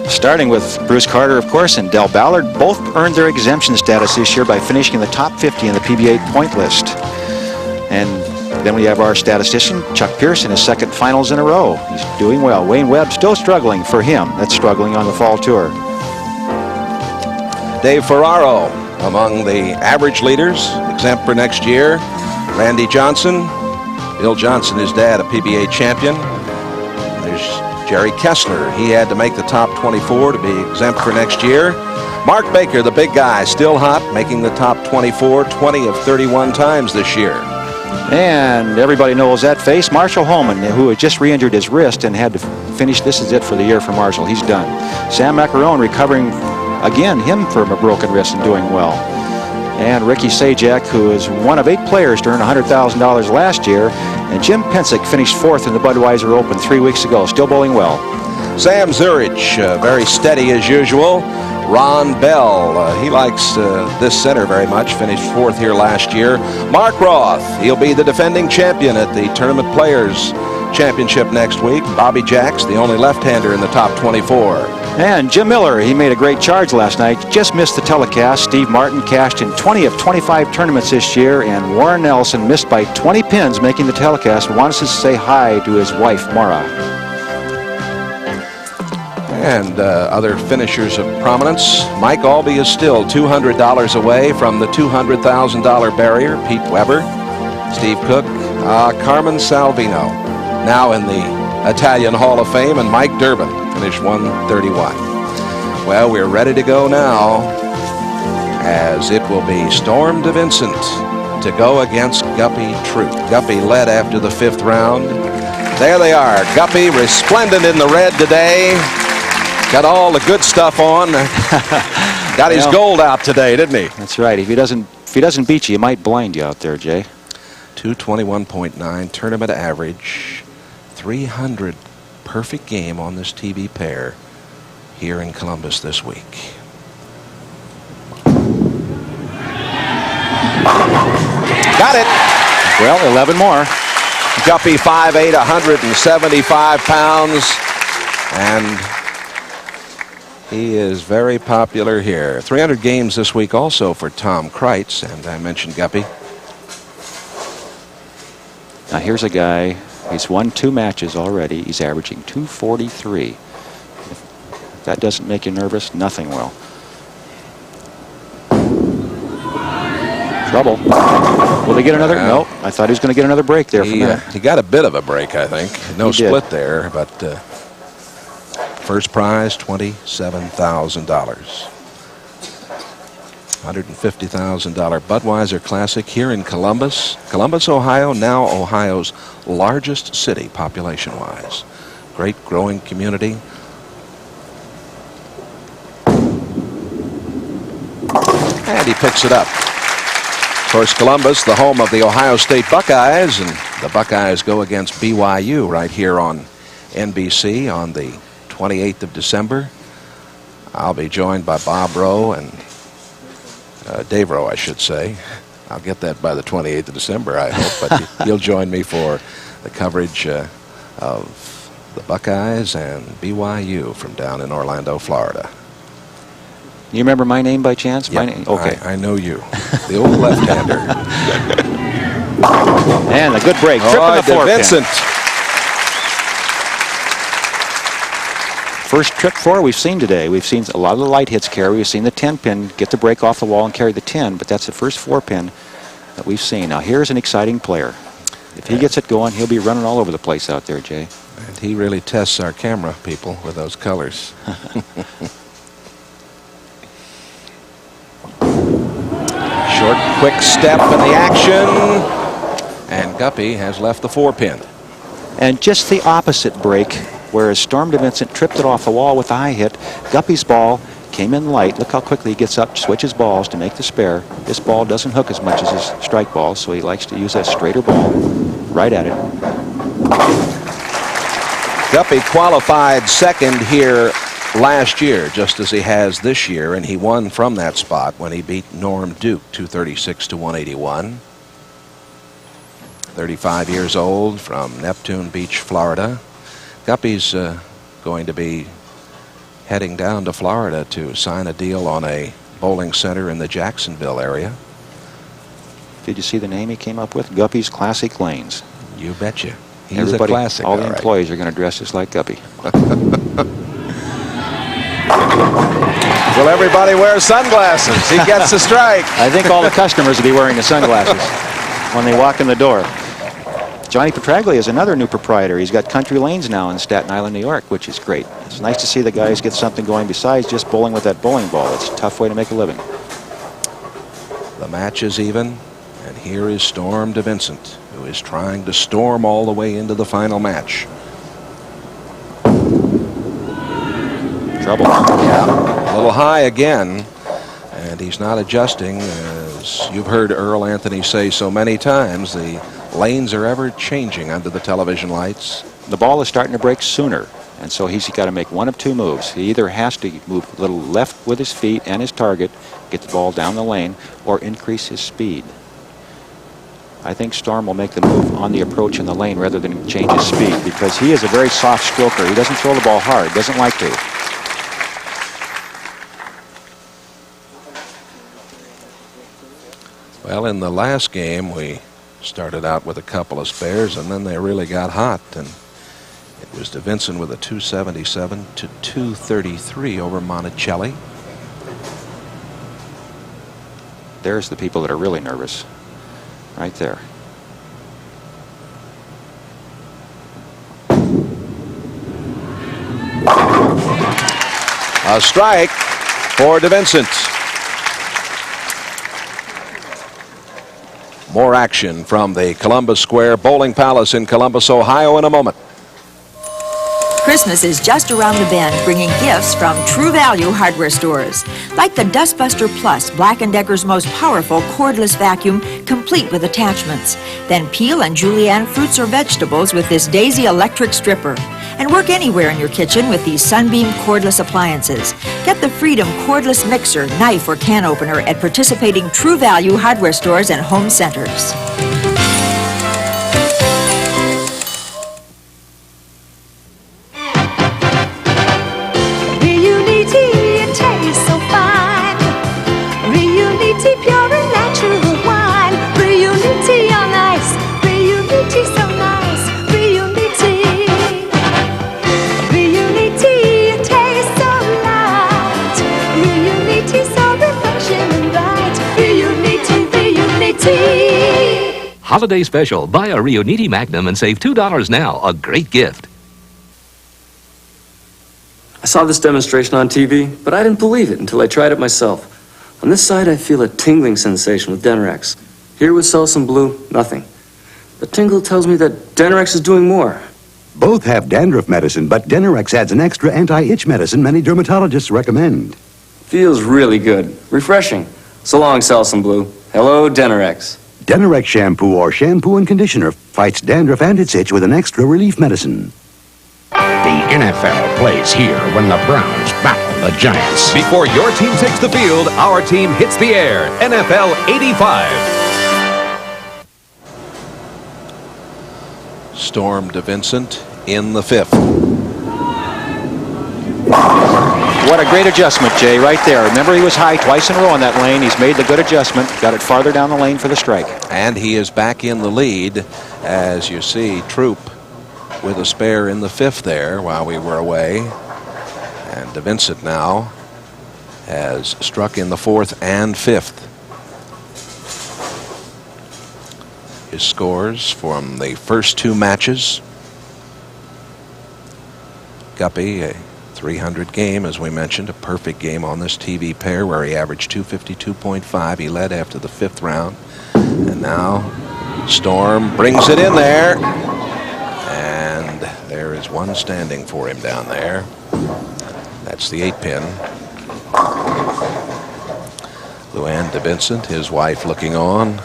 Starting with Bruce Carter, of course, and Del Ballard, both earned their exemption status this year by finishing in the top 50 in the PBA point list. And then we have our statistician, Chuck Pierce, in his second finals in a row. He's doing well. Wayne Webb still struggling for him. That's struggling on the fall tour. Dave Ferraro among the average leaders, exempt for next year. Randy Johnson, Bill Johnson, his dad, a PBA champion. There's Jerry Kessler. He had to make the top 24 to be exempt for next year. Mark Baker, the big guy, still hot, making the top 24 20 of 31 times this year. And everybody knows that face, Marshall Holman, who had just re-injured his wrist and had to finish. This is it for the year for Marshall. He's done. Sam Macarone recovering again, him from a broken wrist and doing well. And Ricky Sajak, who is one of 8 players to earn $100,000 last year. And Jim Pensick finished 4th in the Budweiser Open 3 weeks ago, still bowling well. Sam Zurich, very steady as usual. Ron Bell, he likes this center very much, finished 4th here last year. Mark Roth, he'll be the defending champion at the Tournament Players Championship next week. Bobby Jacks, the only left-hander in the top 24. And Jim Miller, he made a great charge last night, just missed the telecast. Steve Martin cashed in 20 of 25 tournaments this year, and Warren Nelson missed by 20 pins making the telecast and wants to say hi to his wife, Mara. And other finishers of prominence. Mike Albee is still $200 away from the $200,000 barrier. Pete Weber, Steve Cook, Carmen Salvino, now in the Italian Hall of Fame, and Mike Durbin finished 131. Well, we're ready to go now, as it will be Storm DeVincent to go against Guppy Troup. Guppy led after the 5th round. There they are. Guppy resplendent in the red today. Got all the good stuff on. Got his gold out today, didn't he? That's right. If he doesn't beat you, he might blind you out there, Jay. 221.9 tournament average. 300 perfect game on this TV pair here in Columbus this week. Got it. Well, 11 more. Guppy 5'8", 175 pounds, and he is very popular here. 300 games this week also for Tom Kreitz, and I mentioned Guppy. Now here's a guy, he's won 2 matches already. He's averaging 243. If that doesn't make you nervous, nothing will. Trouble. Will they get another? No, I thought he was going to get another break there from there. He got a bit of a break, I think. No split there, but first prize, $27,000. $150,000 Budweiser Classic here in Columbus. Columbus, Ohio, now Ohio's largest city population-wise. Great growing community. And he picks it up. Of course, Columbus, the home of the Ohio State Buckeyes, and the Buckeyes go against BYU right here on NBC on the 28th of December. I'll be joined by Bob Rowe and Dave Rowe, I should say. I'll get that by the 28th of December, I hope, but he'll join me for the coverage of the Buckeyes and BYU from down in Orlando, Florida. You remember my name by chance? Yep, my name? Okay. I know you. The old left-hander. And a good break. Trip in the 4 pin. DeVincent. First trip 4 we've seen today. We've seen a lot of the light hits carry. We've seen the 10 pin get the break off the wall and carry the 10, but that's the first 4 pin that we've seen. Now here's an exciting player. If he gets it going, he'll be running all over the place out there, Jay. And he really tests our camera people with those colors. Short, quick step in the action. And Guppy has left the 4 pin. And just the opposite break, whereas Storm DeVincent tripped it off the wall with the high hit. Guppy's ball came in light. Look how quickly he gets up, switches balls to make the spare. This ball doesn't hook as much as his strike ball, so he likes to use a straighter ball right at it. Guppy qualified 2nd here last year, just as he has this year, and he won from that spot when he beat Norm Duke 236 to 181. 35 years old, from Neptune Beach, Florida. Guppy's going to be heading down to Florida to sign a deal on a bowling center in the Jacksonville area. Did you see the name he came up with? Guppy's Classic Lanes. You betcha. He's Everybody, a classic. all the employees are going to dress just like Guppy. Will everybody wear sunglasses? He gets a strike. I think all the customers will be wearing the sunglasses when they walk in the door. Johnny Petraglia is another new proprietor. He's got country lanes now in Staten Island, New York, which is great. It's nice to see the guys get something going besides just bowling with that bowling ball. It's a tough way to make a living. The match is even, and here is Storm DeVincent, who is trying to storm all the way into the final match. Trouble. Yeah, a little high again, and he's not adjusting. As you've heard Earl Anthony say so many times, the lanes are ever changing under the television lights. The ball is starting to break sooner, and so he's got to make one of two moves. He either has to move a little left with his feet and his target, get the ball down the lane, or increase his speed. I think Storm will make the move on the approach in the lane rather than change his speed, because he is a very soft stroker. He doesn't throw the ball hard, doesn't like to. Well, in the last game, we started out with a couple of spares, and then they really got hot, and it was DeVincent with a 277 to 233 over Monacelli. There's the people that are really nervous, right there. A strike for DeVincent. More action from the Columbus Square Bowling Palace in Columbus, Ohio in a moment. Christmas is just around the bend, bringing gifts from True Value hardware stores. Like the Dustbuster Plus, Black & Decker's most powerful cordless vacuum, complete with attachments. Then peel and julienne fruits or vegetables with this Daisy electric stripper. And work anywhere in your kitchen with these Sunbeam cordless appliances. Get the Freedom cordless mixer, knife, or can opener at participating True Value hardware stores and home centers. Holiday special. Buy a Riuniti Magnum and save $2 now. A great gift. I saw this demonstration on TV, but I didn't believe it until I tried it myself. On this side, I feel a tingling sensation with Denorex. Here with Selsun Blue, nothing. The tingle tells me that Denorex is doing more. Both have dandruff medicine, but Denorex adds an extra anti-itch medicine many dermatologists recommend. Feels really good. Refreshing. So long, Selsun Blue. Hello, Denorex. Denorex shampoo or shampoo and conditioner fights dandruff and its itch with an extra relief medicine. The NFL plays here when the Browns battle the Giants. Before your team takes the field, our team hits the air. NFL 85. Storm DeVincent in the fifth. What a great adjustment, Jay, right there. Remember, he was high twice in a row on that lane. He's made the good adjustment, got it farther down the lane for the strike. And he is back in the lead, as you see Troup with a spare in the fifth there while we were away. And DeVincent now has struck in the fourth and fifth. His scores from the first two matches. Guppy, a 300 game, as we mentioned, a perfect game on this TV pair where he averaged 252.5. He led after the fifth round. And now Storm brings it in there. And there is one standing for him down there. That's the 8-pin. Luann DeVincent, his wife, looking on.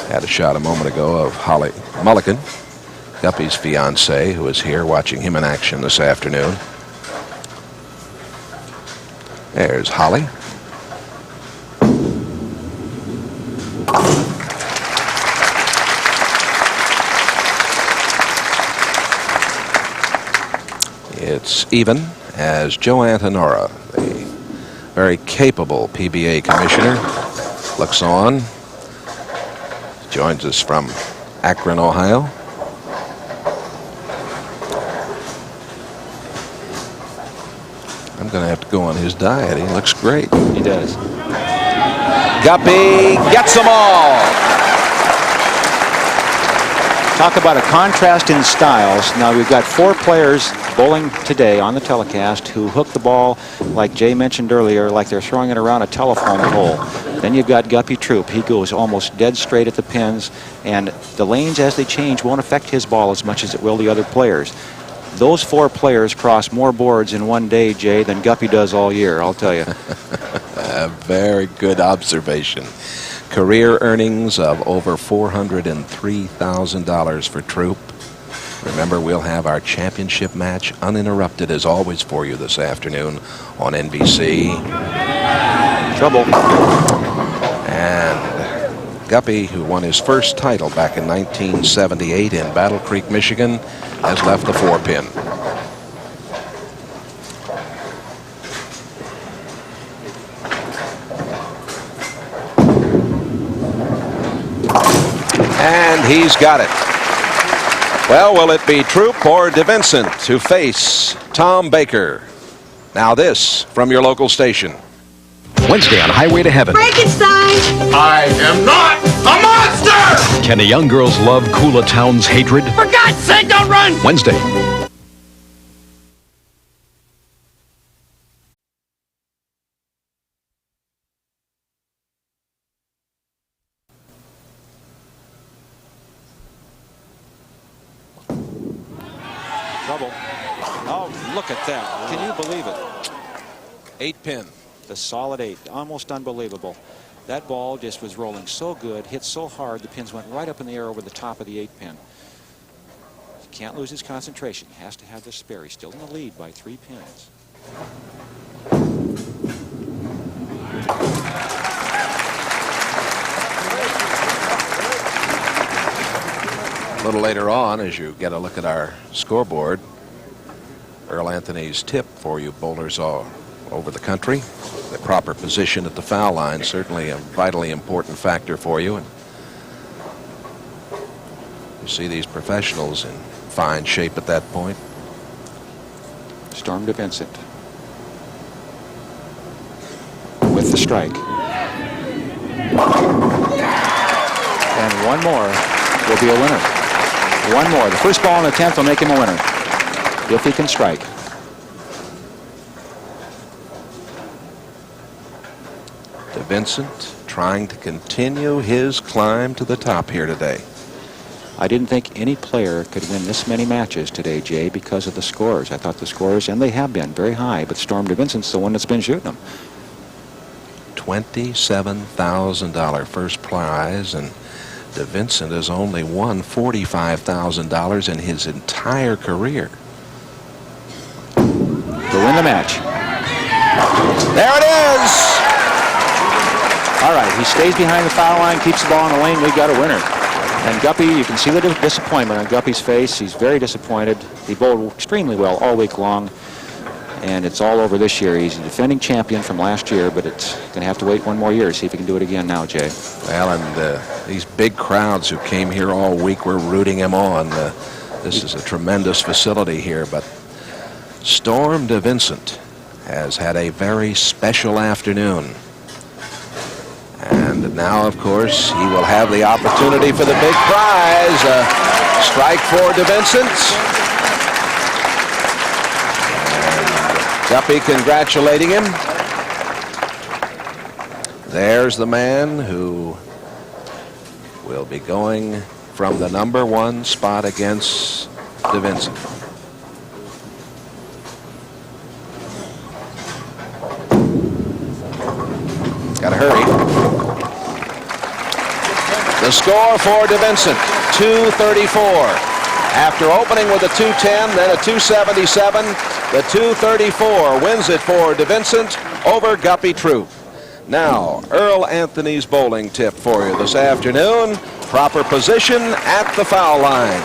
Had a shot a moment ago of Holly Mulligan, Guppy's fiancée, who is here watching him in action this afternoon. There's Holly. It's even as Joe Antonora, the very capable PBA commissioner, looks on. Joins us from Akron, Ohio. I'm going to have to go on his diet. He looks great. He does. Guppy gets them all. Talk about a contrast in styles. Now we've got 4 players bowling today on the telecast who hook the ball, like Jay mentioned earlier, like they're throwing it around a telephone pole. Then you've got Guppy Troup. He goes almost dead straight at the pins, and the lanes as they change won't affect his ball as much as it will the other players. Those 4 players cross more boards in one day, Jay, than Guppy does all year, I'll tell you. A very good observation. Career earnings of over $403,000 for Troup. Remember, we'll have our championship match uninterrupted as always for you this afternoon on NBC. Trouble. And Guppy, who won his first title back in 1978 in Battle Creek, Michigan, has left the 4-pin. And he's got it. Well, will it be Troup or DeVincent to face Tom Baker? Now this from your local station. Wednesday on Highway to Heaven. Frankenstein! I am not a monster! Can the young girls love Kula Town's hatred? For God's sake, don't run! Wednesday. Trouble. Oh, look at that. Can you believe it? 8-pin. The solid 8. Almost unbelievable. That ball just was rolling so good, hit so hard, the pins went right up in the air over the top of the 8-pin. He can't lose his concentration. He has to have the spare. He's still in the lead by 3 pins. A little later on, as you get a look at our scoreboard, Earl Anthony's tip for you bowlers all over the country. The proper position at the foul line, certainly a vitally important factor for you. And you see these professionals in fine shape at that point. Storm DeVincent with the strike. And one more will be a winner. One more. The first ball in the 10th will make him a winner if he can strike. DeVincent trying to continue his climb to the top here today. I didn't think any player could win this many matches today, Jay, because of the scores. I thought the scores, and they have been very high, but Storm DeVincent's the one that's been shooting them. $27,000 first prize, and DeVincent has only won $45,000 in his entire career. To win the match. There it is! All right, he stays behind the foul line, keeps the ball in the lane. We've got a winner. And Guppy, you can see the disappointment on Guppy's face. He's very disappointed. He bowled extremely well all week long, and it's all over this year. He's a defending champion from last year, but it's going to have to wait one more year to see if he can do it again now, Jay. Well, and these big crowds who came here all week were rooting him on. This is a tremendous facility here, but Storm DeVincent has had a very special afternoon. And now, of course, he will have the opportunity for the big prize. Strike for DeVincent. And Guppy congratulating him. There's the man who will be going from the #1 spot against DeVincent. Got to hurry. The score for DeVincent, 234. After opening with a 210, then a 277, the 234 wins it for DeVincent over Guppy Troup. Now, Earl Anthony's bowling tip for you this afternoon. Proper position at the foul line.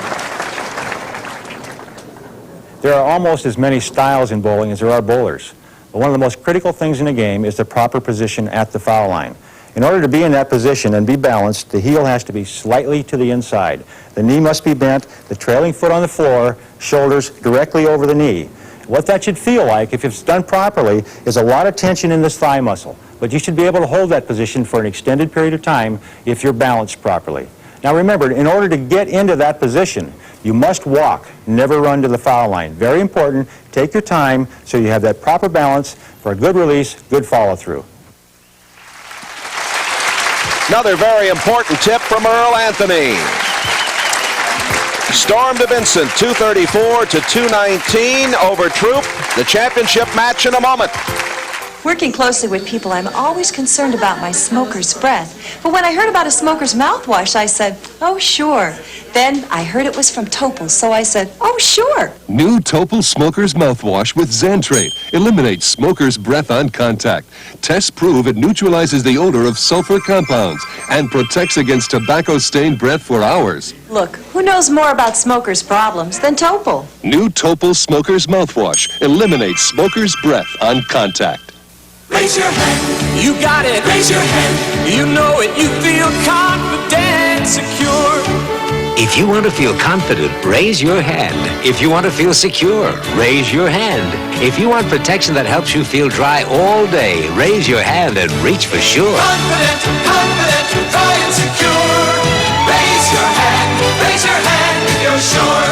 There are almost as many styles in bowling as there are bowlers. But one of the most critical things in the game is the proper position at the foul line. In order to be in that position and be balanced, the heel has to be slightly to the inside. The knee must be bent, the trailing foot on the floor, shoulders directly over the knee. What that should feel like, if it's done properly, is a lot of tension in this thigh muscle. But you should be able to hold that position for an extended period of time if you're balanced properly. Now remember, in order to get into that position, you must walk, never run to the foul line. Very important. Take your time so you have that proper balance for a good release, good follow-through. Another very important tip from Earl Anthony. Storm DeVincent, 234 to 219 over Troup. The championship match in a moment. Working closely with people, I'm always concerned about my smoker's breath. But when I heard about a smoker's mouthwash, I said, oh, sure. Then I heard it was from Topol, so I said, oh, sure. New Topol Smoker's Mouthwash with Xantrate eliminates smoker's breath on contact. Tests prove it neutralizes the odor of sulfur compounds and protects against tobacco-stained breath for hours. Look, who knows more about smokers' problems than Topol? New Topol Smoker's Mouthwash eliminates smoker's breath on contact. Raise your hand. You got it. Raise your hand. You know it. You feel confident, secure. If you want to feel confident, raise your hand. If you want to feel secure, raise your hand. If you want protection that helps you feel dry all day, raise your hand and reach for sure. Confident, confident, dry and secure. Raise your hand. Raise your hand if you're sure.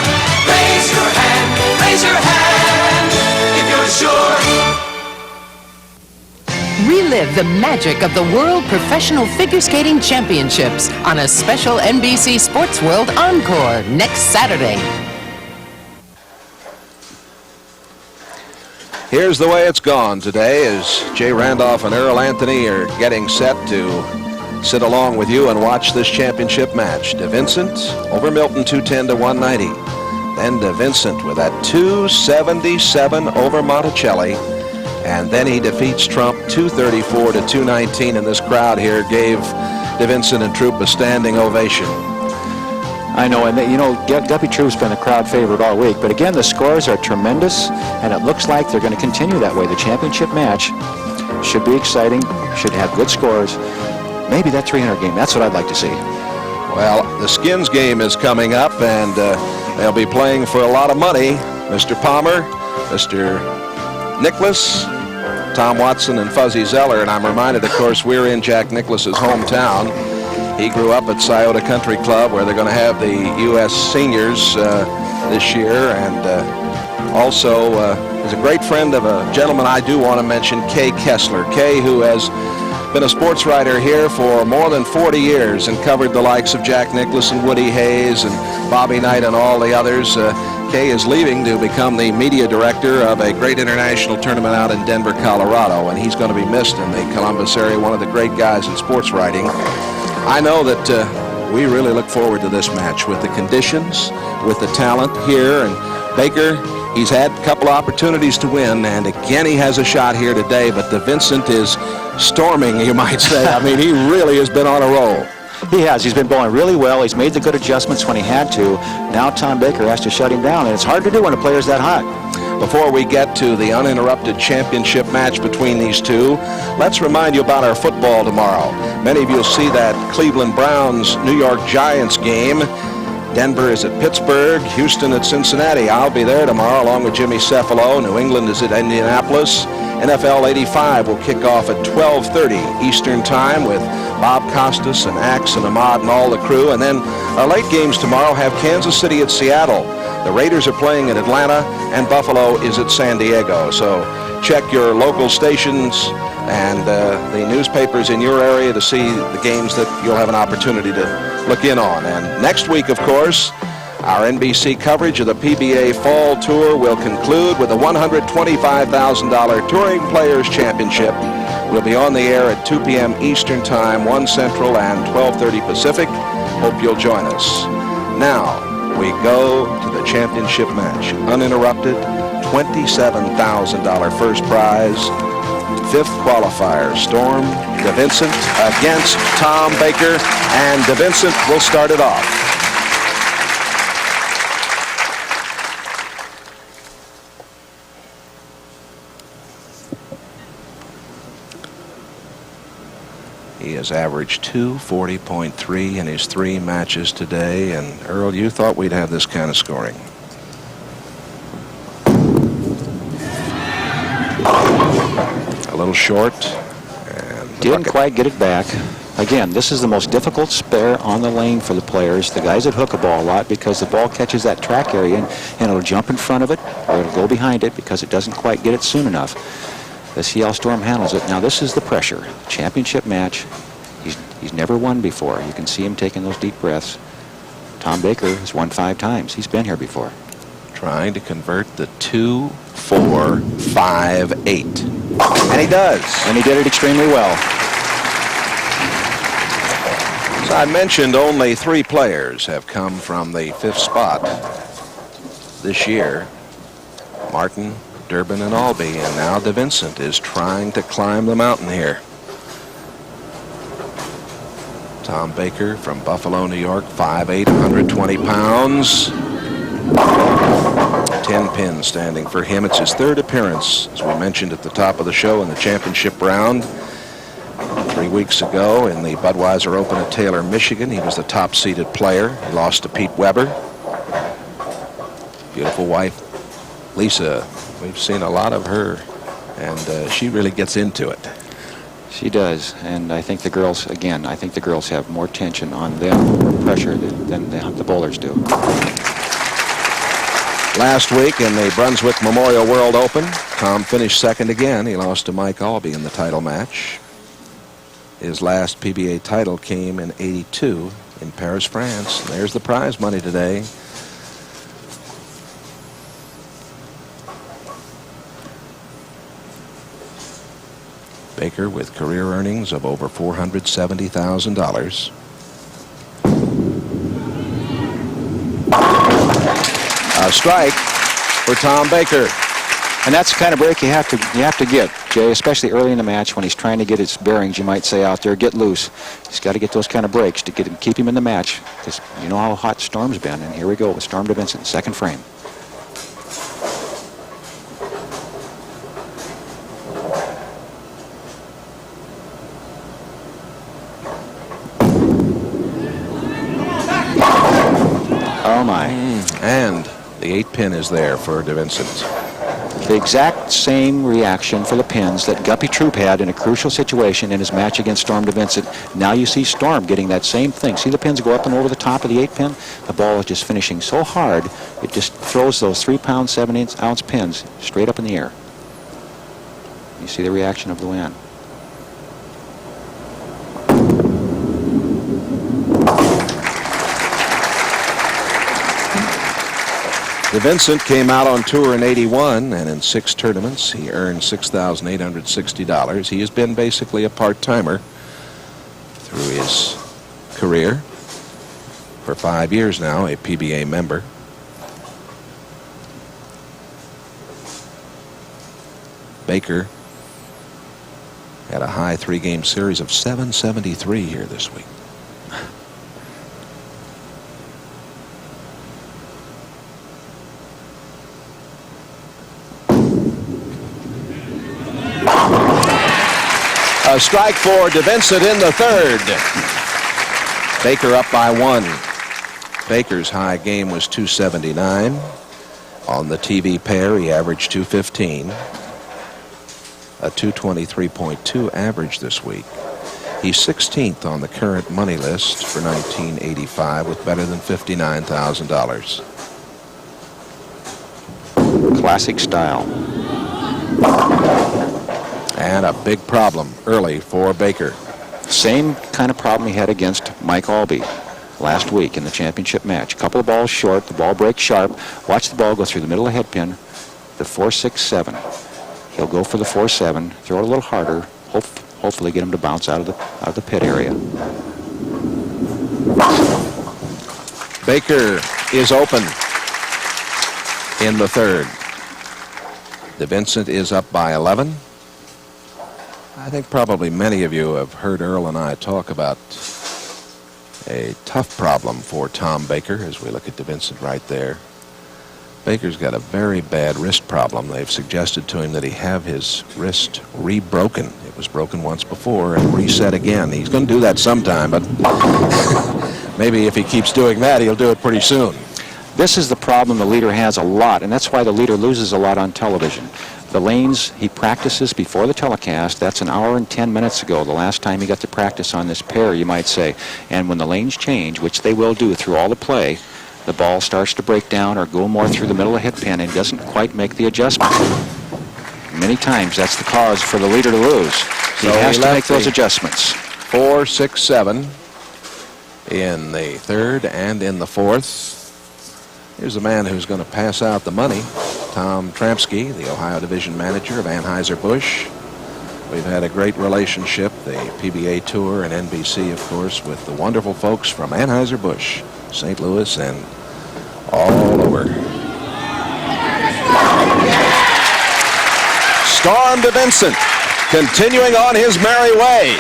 Raise your hand. Raise your hand if you're sure. Relive the magic of the World Professional Figure Skating Championships on a special NBC Sports World Encore next Saturday. Here's the way it's gone today as Jay Randolph and Earl Anthony are getting set to sit along with you and watch this championship match. DeVincent over Milton, 210 to 190. Then DeVincent with that 277 over Monacelli. And then he defeats Trump 234 to 219, and this crowd here gave DeVincent and Troup a standing ovation. I know, and you know, Guppy Troup's been a crowd favorite all week, but again, the scores are tremendous, and it looks like they're going to continue that way. The championship match should be exciting, should have good scores. Maybe that 300 game, that's what I'd like to see. Well, the Skins game is coming up, and they'll be playing for a lot of money. Mr. Palmer, Mr. Nicholas, Tom Watson, and Fuzzy Zeller, and I'm reminded, of course, we're in Jack Nicklaus's hometown. He grew up at Scioto Country Club, where they're going to have the U.S. seniors this year, and also is a great friend of a gentleman I do want to mention, Kay Kessler. Kay, who has been a sports writer here for more than 40 years and covered the likes of Jack Nicklaus and Woody Hayes and Bobby Knight and all the others. Kay is leaving to become the media director of a great international tournament out in Denver, Colorado, and he's going to be missed in the Columbus area, one of the great guys in sports writing. I know that we really look forward to this match with the conditions, with the talent here, and Baker, he's had a couple opportunities to win, and again he has a shot here today, but DeVincent is storming, you might say. I mean, he really has been on a roll. He has. He's been going really well. He's made the good adjustments when he had to. Now Tom Baker has to shut him down, and it's hard to do when a player's that hot. Before we get to the uninterrupted championship match between these two, let's remind you about our football tomorrow. Many of you will see that Cleveland Browns New York Giants game. Denver is at Pittsburgh, Houston at Cincinnati. I'll be there tomorrow along with Jimmy Cefalo. New England is at Indianapolis. NFL 85 will kick off at 12:30 Eastern Time with Bob Costas and Axe and Ahmad and all the crew. And then our late games tomorrow have Kansas City at Seattle. The Raiders are playing in Atlanta, and Buffalo is at San Diego. So check your local stations and the newspapers in your area to see the games that you'll have an opportunity to look in on. And next week, of course, our NBC coverage of the PBA Fall Tour will conclude with a $125,000 Touring Players Championship. We'll be on the air at 2 p.m. Eastern Time, 1 Central, and 12:30 Pacific. Hope you'll join us. Now, we go to the championship match. Uninterrupted, $27,000 first prize. Fifth qualifier, Storm DeVincent against Tom Baker, and DeVincent will start it off. He has averaged 240.3 in his 3 matches today. And Earl, you thought we'd have this kind of scoring. A little short. And didn't quite get it back. Again, this is the most difficult spare on the lane for the players, the guys that hook a ball a lot, because the ball catches that track area and it'll jump in front of it or it'll go behind it because it doesn't quite get it soon enough. Let's see how Storm handles it. Now this is the pressure. Championship match. He's never won before. You can see him taking those deep breaths. Tom Baker has won 5 times. He's been here before. Trying to convert the 2, 4, 5, 8. And he does. And he did it extremely well. As I mentioned, only 3 players have come from the 5th spot this year. Martin, Durbin, and Albee. And now DeVincent is trying to climb the mountain here. Tom Baker from Buffalo, New York, 5'8", 120 pounds. 10 pins standing for him. It's his 3rd appearance, as we mentioned at the top of the show, in the championship round. 3 weeks ago in the Budweiser Open at Taylor, Michigan, he was the top-seeded player. He lost to Pete Weber. Beautiful wife, Lisa. We've seen a lot of her, and she really gets into it. She does, and I think the girls, again, I think the girls have more tension on them, more pressure than the bowlers do. Last week in the Brunswick Memorial World Open, Tom finished 2nd again. He lost to Mike Albee in the title match. His last PBA title came in '82 in Paris, France. And there's the prize money today. Baker with career earnings of over $470,000. A strike for Tom Baker. And that's the kind of break you have to get, Jay, especially early in the match when he's trying to get his bearings, you might say, out there, get loose. He's got to get those kind of breaks to keep him in the match, because you know how hot Storm's been. And here we go with Storm DeVincent, 2nd frame. Oh my. And the 8 pin is there for DeVincent. The exact same reaction for the pins that Guppy Troup had in a crucial situation in his match against Storm DeVincent. Now you see Storm getting that same thing. See the pins go up and over the top of the 8 pin? The ball is just finishing so hard, it just throws those 3-pound, 7-ounce pins straight up in the air. You see the reaction of the wind. DeVincent came out on tour in '81, and in 6 tournaments, he earned $6,860. He has been basically a part-timer through his career. For 5 years now, a PBA member. Baker had a high 3-game series of 773 here this week. A strike for DeVincent in the 3rd. Baker up by 1. Baker's high game was 279. On the TV pair, he averaged 215. A 223.2 average this week. He's 16th on the current money list for 1985 with better than $59,000. Classic style. And a big problem early for Baker. Same kind of problem he had against Mike Albee last week in the championship match. A couple of balls short, the ball breaks sharp. Watch the ball go through the middle of the head pin, the 4-6-7. He'll go for the 4-7, throw it a little harder, hopefully get him to bounce out of the pit area. Baker is open in the 3rd. DeVincent is up by 11. I think probably many of you have heard Earl and I talk about a tough problem for Tom Baker as we look at DeVincent right there. Baker's got a very bad wrist problem. They've suggested to him that he have his wrist re-broken. It was broken once before and reset again. He's going to do that sometime, but maybe if he keeps doing that, he'll do it pretty soon. This is the problem the leader has a lot, and that's why the leader loses a lot on television. The lanes he practices before the telecast, that's an hour and 10 minutes ago, the last time he got to practice on this pair, you might say. And when the lanes change, which they will do through all the play, the ball starts to break down or go more through the middle of the hit pin and doesn't quite make the adjustment. Many times that's the cause for the leader to lose. He has to make those adjustments. 4, 6, 7 in the third and in the fourth. Here's a man who's going to pass out the money. Tom Tramsky, the Ohio Division Manager of Anheuser-Busch. We've had a great relationship, the PBA Tour and NBC, of course, with the wonderful folks from Anheuser-Busch, St. Louis, and all over. Storm DeVincent continuing on his merry way.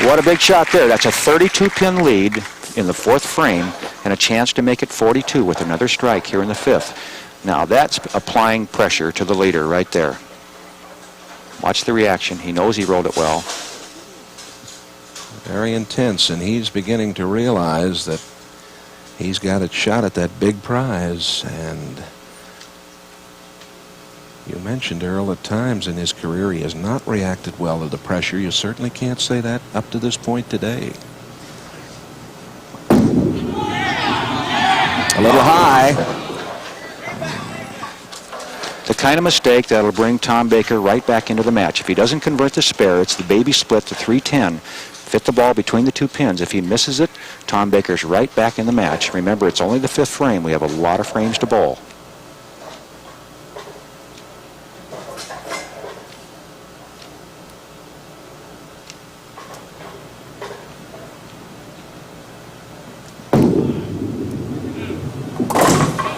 What a big shot there. That's a 32-pin lead in the fourth frame and a chance to make it 42 with another strike here in the fifth. Now that's applying pressure to the leader right there. Watch the reaction. He knows he rolled it well. Very intense, and he's beginning to realize that he's got a shot at that big prize. And you mentioned, Earl, at times in his career he has not reacted well to the pressure. You certainly can't say that up to this point today. A little high. The kind of mistake that'll bring Tom Baker right back into the match. If he doesn't convert the spare, it's the baby split to 310. Fit the ball between the two pins. If he misses it, Tom Baker's right back in the match. Remember, it's only the fifth frame. We have a lot of frames to bowl.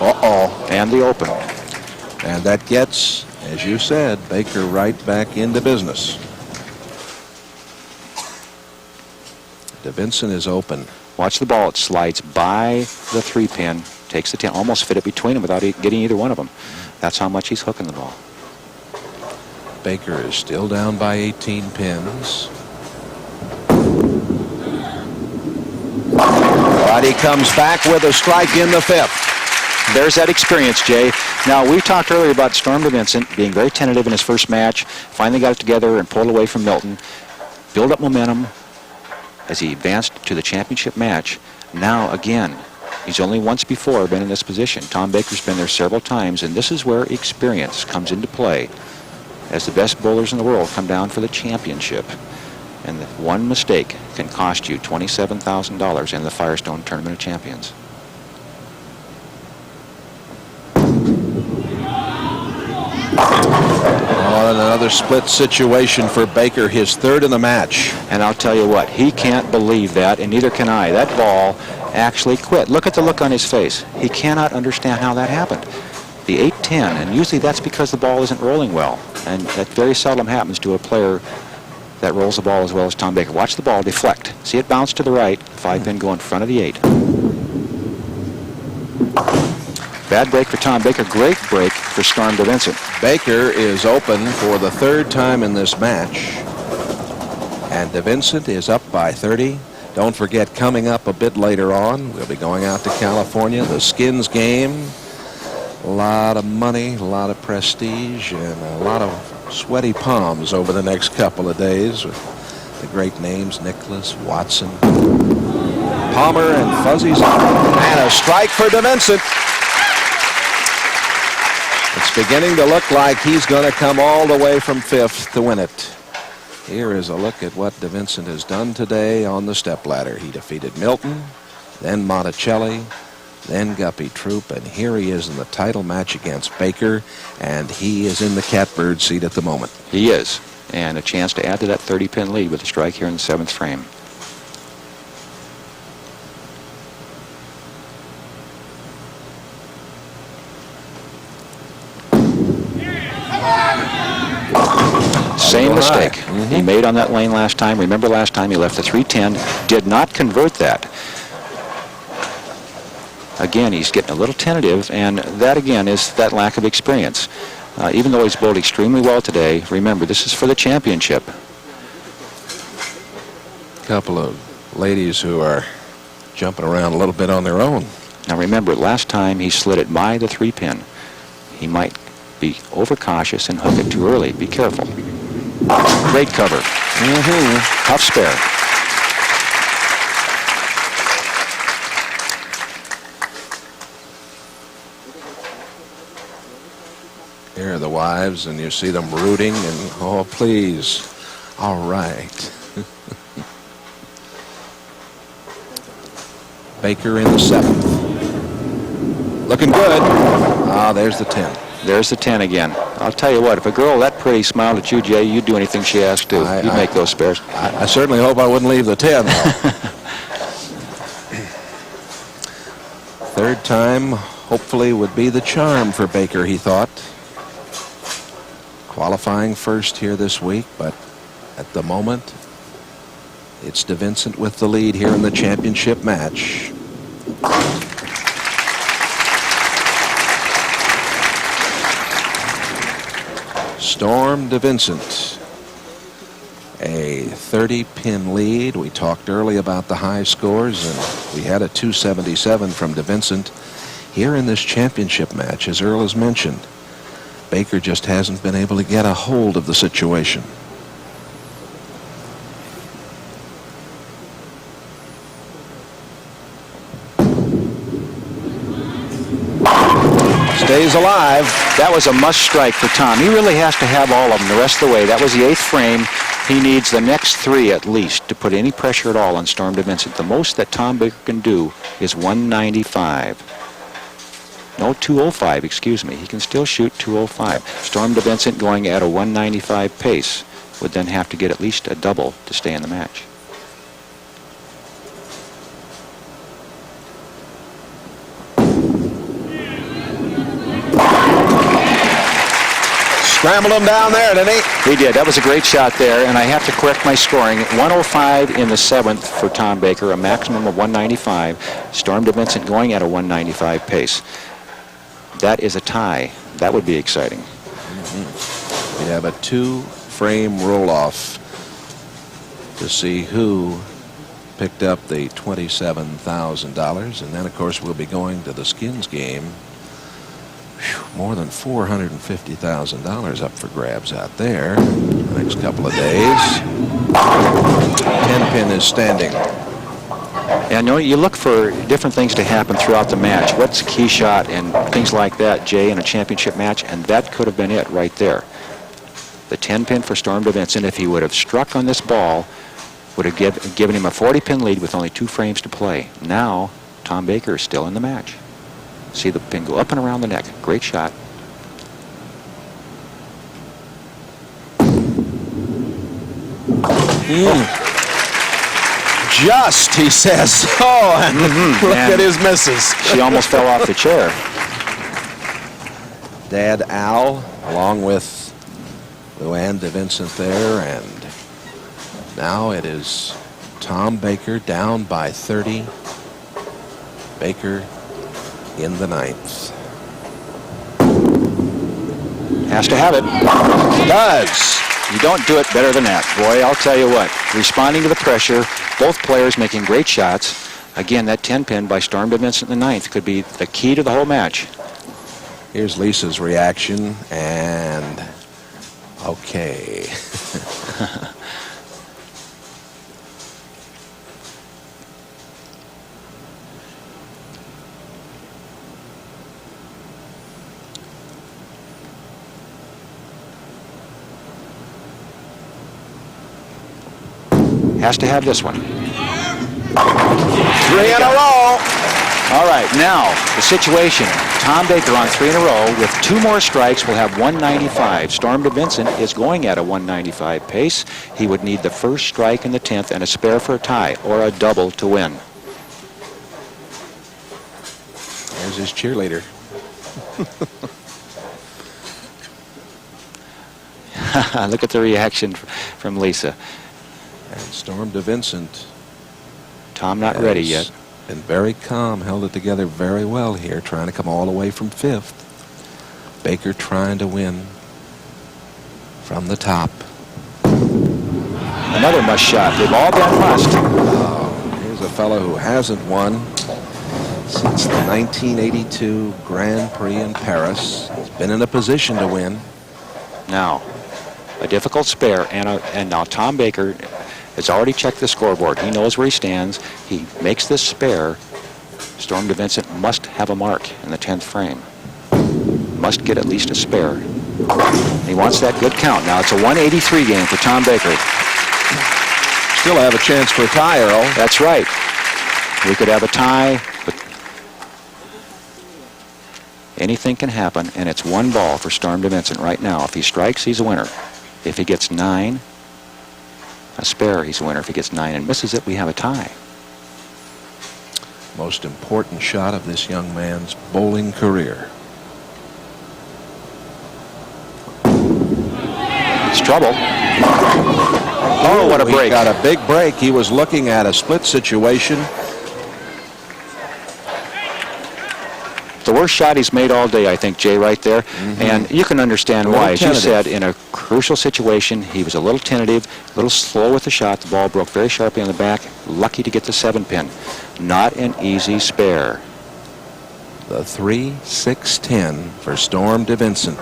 Uh-oh. And the open. And that gets, as you said, Baker right back into business. DeVincent is open. Watch the ball. It slides by the 3-pin, takes the 10, almost fit it between them without getting either one of them. That's how much he's hooking the ball. Baker is still down by 18 pins. But he comes back with a strike in the fifth. There's that experience, Jay. Now, we talked earlier about Storm DeVincent being very tentative in his first match, finally got it together and pulled away from Milton, build up momentum as he advanced to the championship match. Now, again, he's only once before been in this position. Tom Baker's been there several times, and this is where experience comes into play as the best bowlers in the world come down for the championship. And one mistake can cost you $27,000 in the Firestone Tournament of Champions. Oh, another split situation for Baker, his third in the match. And I'll tell you what, he can't believe that, and neither can I. That ball actually quit. Look at the look on his face. He cannot understand how that happened. The 8-10, and usually that's because the ball isn't rolling well. And that very seldom happens to a player that rolls the ball as well as Tom Baker. Watch the ball deflect. See it bounce to the right. 5-pin go in front of the 8. Bad break for Tom Baker. Great break for Storm DeVincent. Baker is open for the third time in this match. And DeVincent is up by 30. Don't forget, coming up a bit later on, we'll be going out to California, the Skins game. A lot of money, a lot of prestige, and a lot of sweaty palms over the next couple of days with the great names, Nicholas, Watson, Palmer, and Fuzzy's. And a strike for DeVincent. It's beginning to look like he's going to come all the way from fifth to win it. Here is a look at what DeVincent has done today on the stepladder. He defeated Milton, then Monacelli, then Guppy Troup, and here he is in the title match against Baker, and he is in the catbird seat at the moment. He is, and a chance to add to that 30-pin lead with a strike here in the 7th frame. Same mistake he made on that lane last time. Remember last time he left the 310, did not convert that. Again, he's getting a little tentative, and that again is that lack of experience. Even though he's bowled extremely well today, remember, this is for the championship. A couple of ladies who are jumping around a little bit on their own. Now remember, last time he slid it by the 3-pin. He might be overcautious and hook it too early. Be careful. Great cover. Tough spare. Here are the wives, and you see them rooting, and oh, please. All right. Baker in the 7th. Looking good. Ah, there's the 10. There's the 10 again. I'll tell you what, if a girl that pretty smiled at you, Jay, you'd do anything she asked to. You'd make those spares. I certainly hope I wouldn't leave the 10. Third time, hopefully, would be the charm for Baker, he thought. Qualifying first here this week, but at the moment, it's DeVincent with the lead here in the championship match. Storm DeVincent, a 30-pin lead. We talked early about the high scores, and we had a 277 from DeVincent here in this championship match, as Earl has mentioned. Baker just hasn't been able to get a hold of the situation. Stays alive. That was a must strike for Tom. He really has to have all of them the rest of the way. That was the 8th frame. He needs the next 3 at least to put any pressure at all on Storm DeVincent. The most that Tom Baker can do is 195. No, 205, excuse me. He can still shoot 205. Storm DeVincent going at a 195 pace would then have to get at least a double to stay in the match. Scrambled him down there, didn't he? He did. That was a great shot there, and I have to correct my scoring. 105 in the 7th for Tom Baker, a maximum of 195. Storm DeVincent going at a 195 pace. That is a tie. That would be exciting. We have a 2-frame roll-off to see who picked up the $27,000, and then, of course, we'll be going to the skins game. More than $450,000 up for grabs out there the next couple of days. 10-pin is standing. And you look for different things to happen throughout the match. What's a key shot and things like that, Jay, in a championship match? And that could have been it right there. The 10-pin for Storm DeVincent, if he would have struck on this ball, would have given him a 40-pin lead with only 2 frames to play. Now, Tom Baker is still in the match. See the pin go up and around the neck. Great shot. Just, he says. Oh, and look at his misses. She almost fell off the chair. Dad Al, along with Luann DeVincent there, and now it is Tom Baker down by 30. Baker in the 9th. Has to have it. Does. You don't do it better than that. Boy, I'll tell you what. Responding to the pressure, both players making great shots. Again, that 10-pin by Storm DeVincent in the 9th could be the key to the whole match. Here's Lisa's reaction, and okay. Has to have this one. 3 in a row. All right, now the situation. Tom Baker on 3 in a row with 2 more strikes will have 195. Storm DeVincent is going at a 195 pace. He would need the first strike in the 10th and a spare for a tie or a double to win. There's his cheerleader. Look at the reaction from Lisa. And Storm DeVincent. Tom not ready yet. Been very calm, held it together very well here, trying to come all the way from 5th. Baker trying to win from the top. Another must shot. They've all been must. Here's a fellow who hasn't won since the 1982 Grand Prix in Paris. He's been in a position to win. Now, a difficult spare, and now Tom Baker has already checked the scoreboard. He knows where he stands. He makes this spare. Storm DeVincent must have a mark in the 10th frame. Must get at least a spare. He wants that good count. Now it's a 183 game for Tom Baker. Still have a chance for a tie, Earl. That's right. We could have a tie, but anything can happen, and it's one ball for Storm DeVincent right now. If he strikes, he's a winner. If he gets 9, a spare, he's a winner. If he gets 9 and misses it, we have a tie. Most important shot of this young man's bowling career. It's trouble. Oh, what a break. He got a big break. He was looking at a split situation. The worst shot he's made all day, I think, Jay, right there. And you can understand why. As you said, in a crucial situation, he was a little tentative, a little slow with the shot. The ball broke very sharply on the back. Lucky to get the 7-pin. Not an easy spare. The 3-6-10 for Storm DeVincent.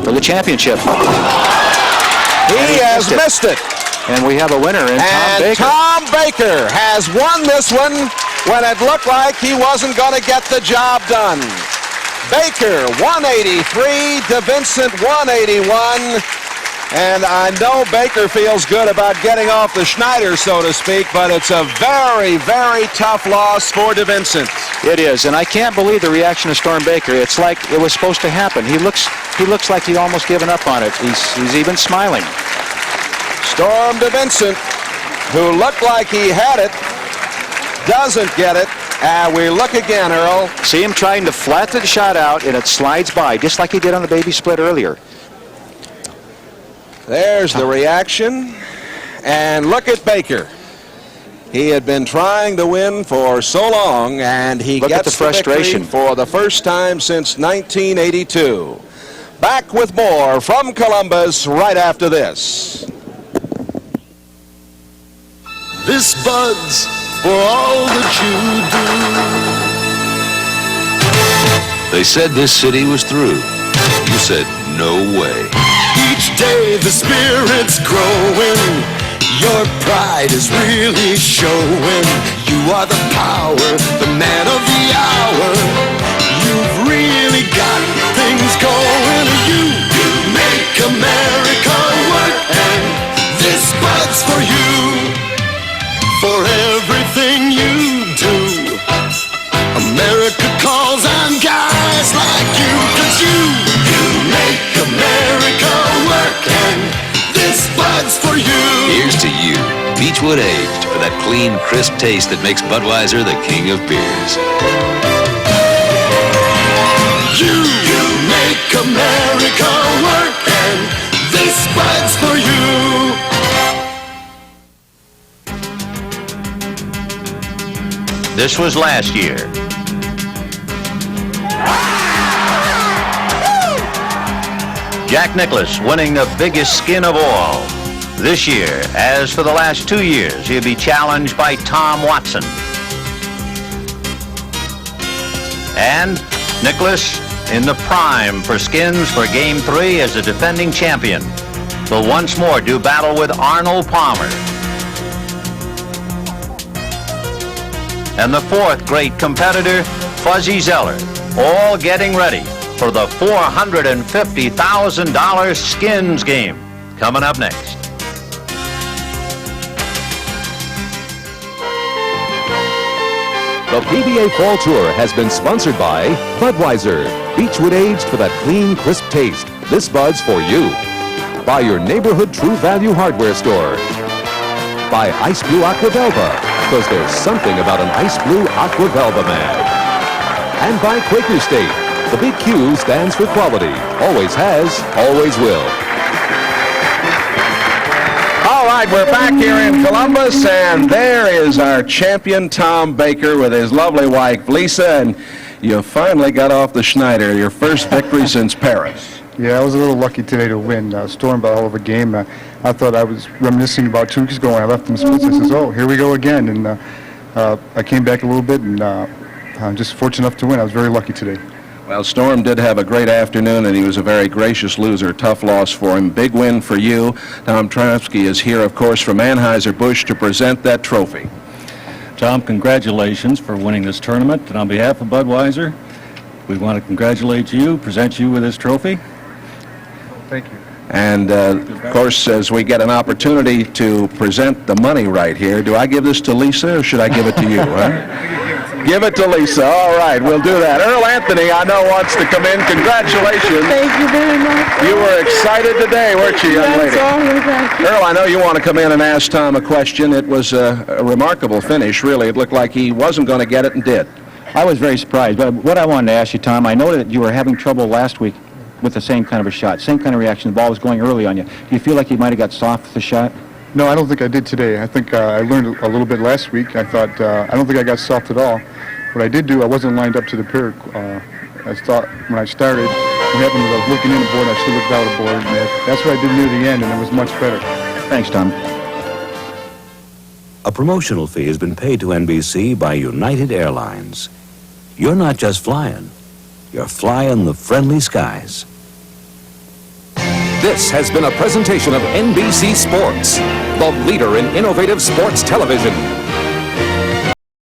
For the championship. He has missed it. And we have a winner in Tom Baker. Tom Baker has won this one when it looked like he wasn't going to get the job done. Baker 183, DeVincent 181. And I know Baker feels good about getting off the Schneider, so to speak, but it's a very, very tough loss for DeVincent. It is, and I can't believe the reaction of Storm Baker. It's like it was supposed to happen. He looks like he almost given up on it. He's even smiling. Storm DeVincent, who looked like he had it, doesn't get it. And we look again, Earl. See him trying to flatten the shot out, and it slides by, just like he did on the baby split earlier. There's the reaction. And look at Baker. He had been trying to win for so long, and he gets the frustration for the first time since 1982. Back with more from Columbus right after this. This Bud's for all that you do. They said this city was through. You said, no way. Each day the spirit's growing. Your pride is really showing. You are the power, the man of the hour. You've really got things going. You make America work, and this Bud's for you. For everything you do, America calls on guys like you. 'Cause you make America work, and this Bud's for you. Here's to you, Beechwood aged, for that clean, crisp taste that makes Budweiser the king of beers. You make America work, and this Bud's for you. This was last year. Jack Nicklaus winning the biggest skin of all. This year, as for the last 2 years, he'll be challenged by Tom Watson. And Nicklaus in the prime for skins for Game 3 as the defending champion. Will once more do battle with Arnold Palmer. And the fourth great competitor, Fuzzy Zeller, all getting ready for the $450,000 skins game. Coming up next. The PBA Fall Tour has been sponsored by Budweiser, Beechwood aged for that clean, crisp taste. This Bud's for you. By your neighborhood True Value hardware store. By Ice Blue Aqua Velva, because there's something about an Ice Blue Aqua Velva mag. And by Quaker State. The big Q stands for quality. Always has, always will. All right, we're back here in Columbus, and there is our champion, Tom Baker, with his lovely wife, Lisa, and you finally got off the Schneider, your first victory since Paris. Yeah, I was a little lucky today to win. Storm by a hell of a game. I thought I was reminiscing about 2 weeks ago when I left in the splits. I says, oh, here we go again. And I came back a little bit and I'm just fortunate enough to win. I was very lucky today. Well, Storm did have a great afternoon, and he was a very gracious loser. Tough loss for him. Big win for you. Tom Tromsky is here, of course, from Anheuser-Busch to present that trophy. Tom, congratulations for winning this tournament. And on behalf of Budweiser, we want to congratulate you, present you with this trophy. Thank you. And, of course, as we get an opportunity to present the money right here, do I give this to Lisa or should I give it to you? Huh? Give it to Lisa. All right, we'll do that. Earl Anthony, I know, wants to come in. Congratulations. Thank you very much. You were excited today, weren't you, young lady? Earl, I know you want to come in and ask Tom a question. It was a remarkable finish, really. It looked like he wasn't going to get it and did. I was very surprised. But what I wanted to ask you, Tom, I know that you were having trouble last week with the same kind of a shot, same kind of reaction. The ball was going early on you. Do you feel like you might have got soft with the shot? No, I don't think I did today. I think I learned a little bit last week. I thought, I don't think I got soft at all. What I did do, I wasn't lined up to the pair. I thought when I started, what happened was I was looking in the board, I should have looked out the board, and that's what I did near the end, and it was much better. Thanks, Tom. A promotional fee has been paid to NBC by United Airlines. You're not just flying, you're flying the friendly skies. This has been a presentation of NBC Sports, the leader in innovative sports television.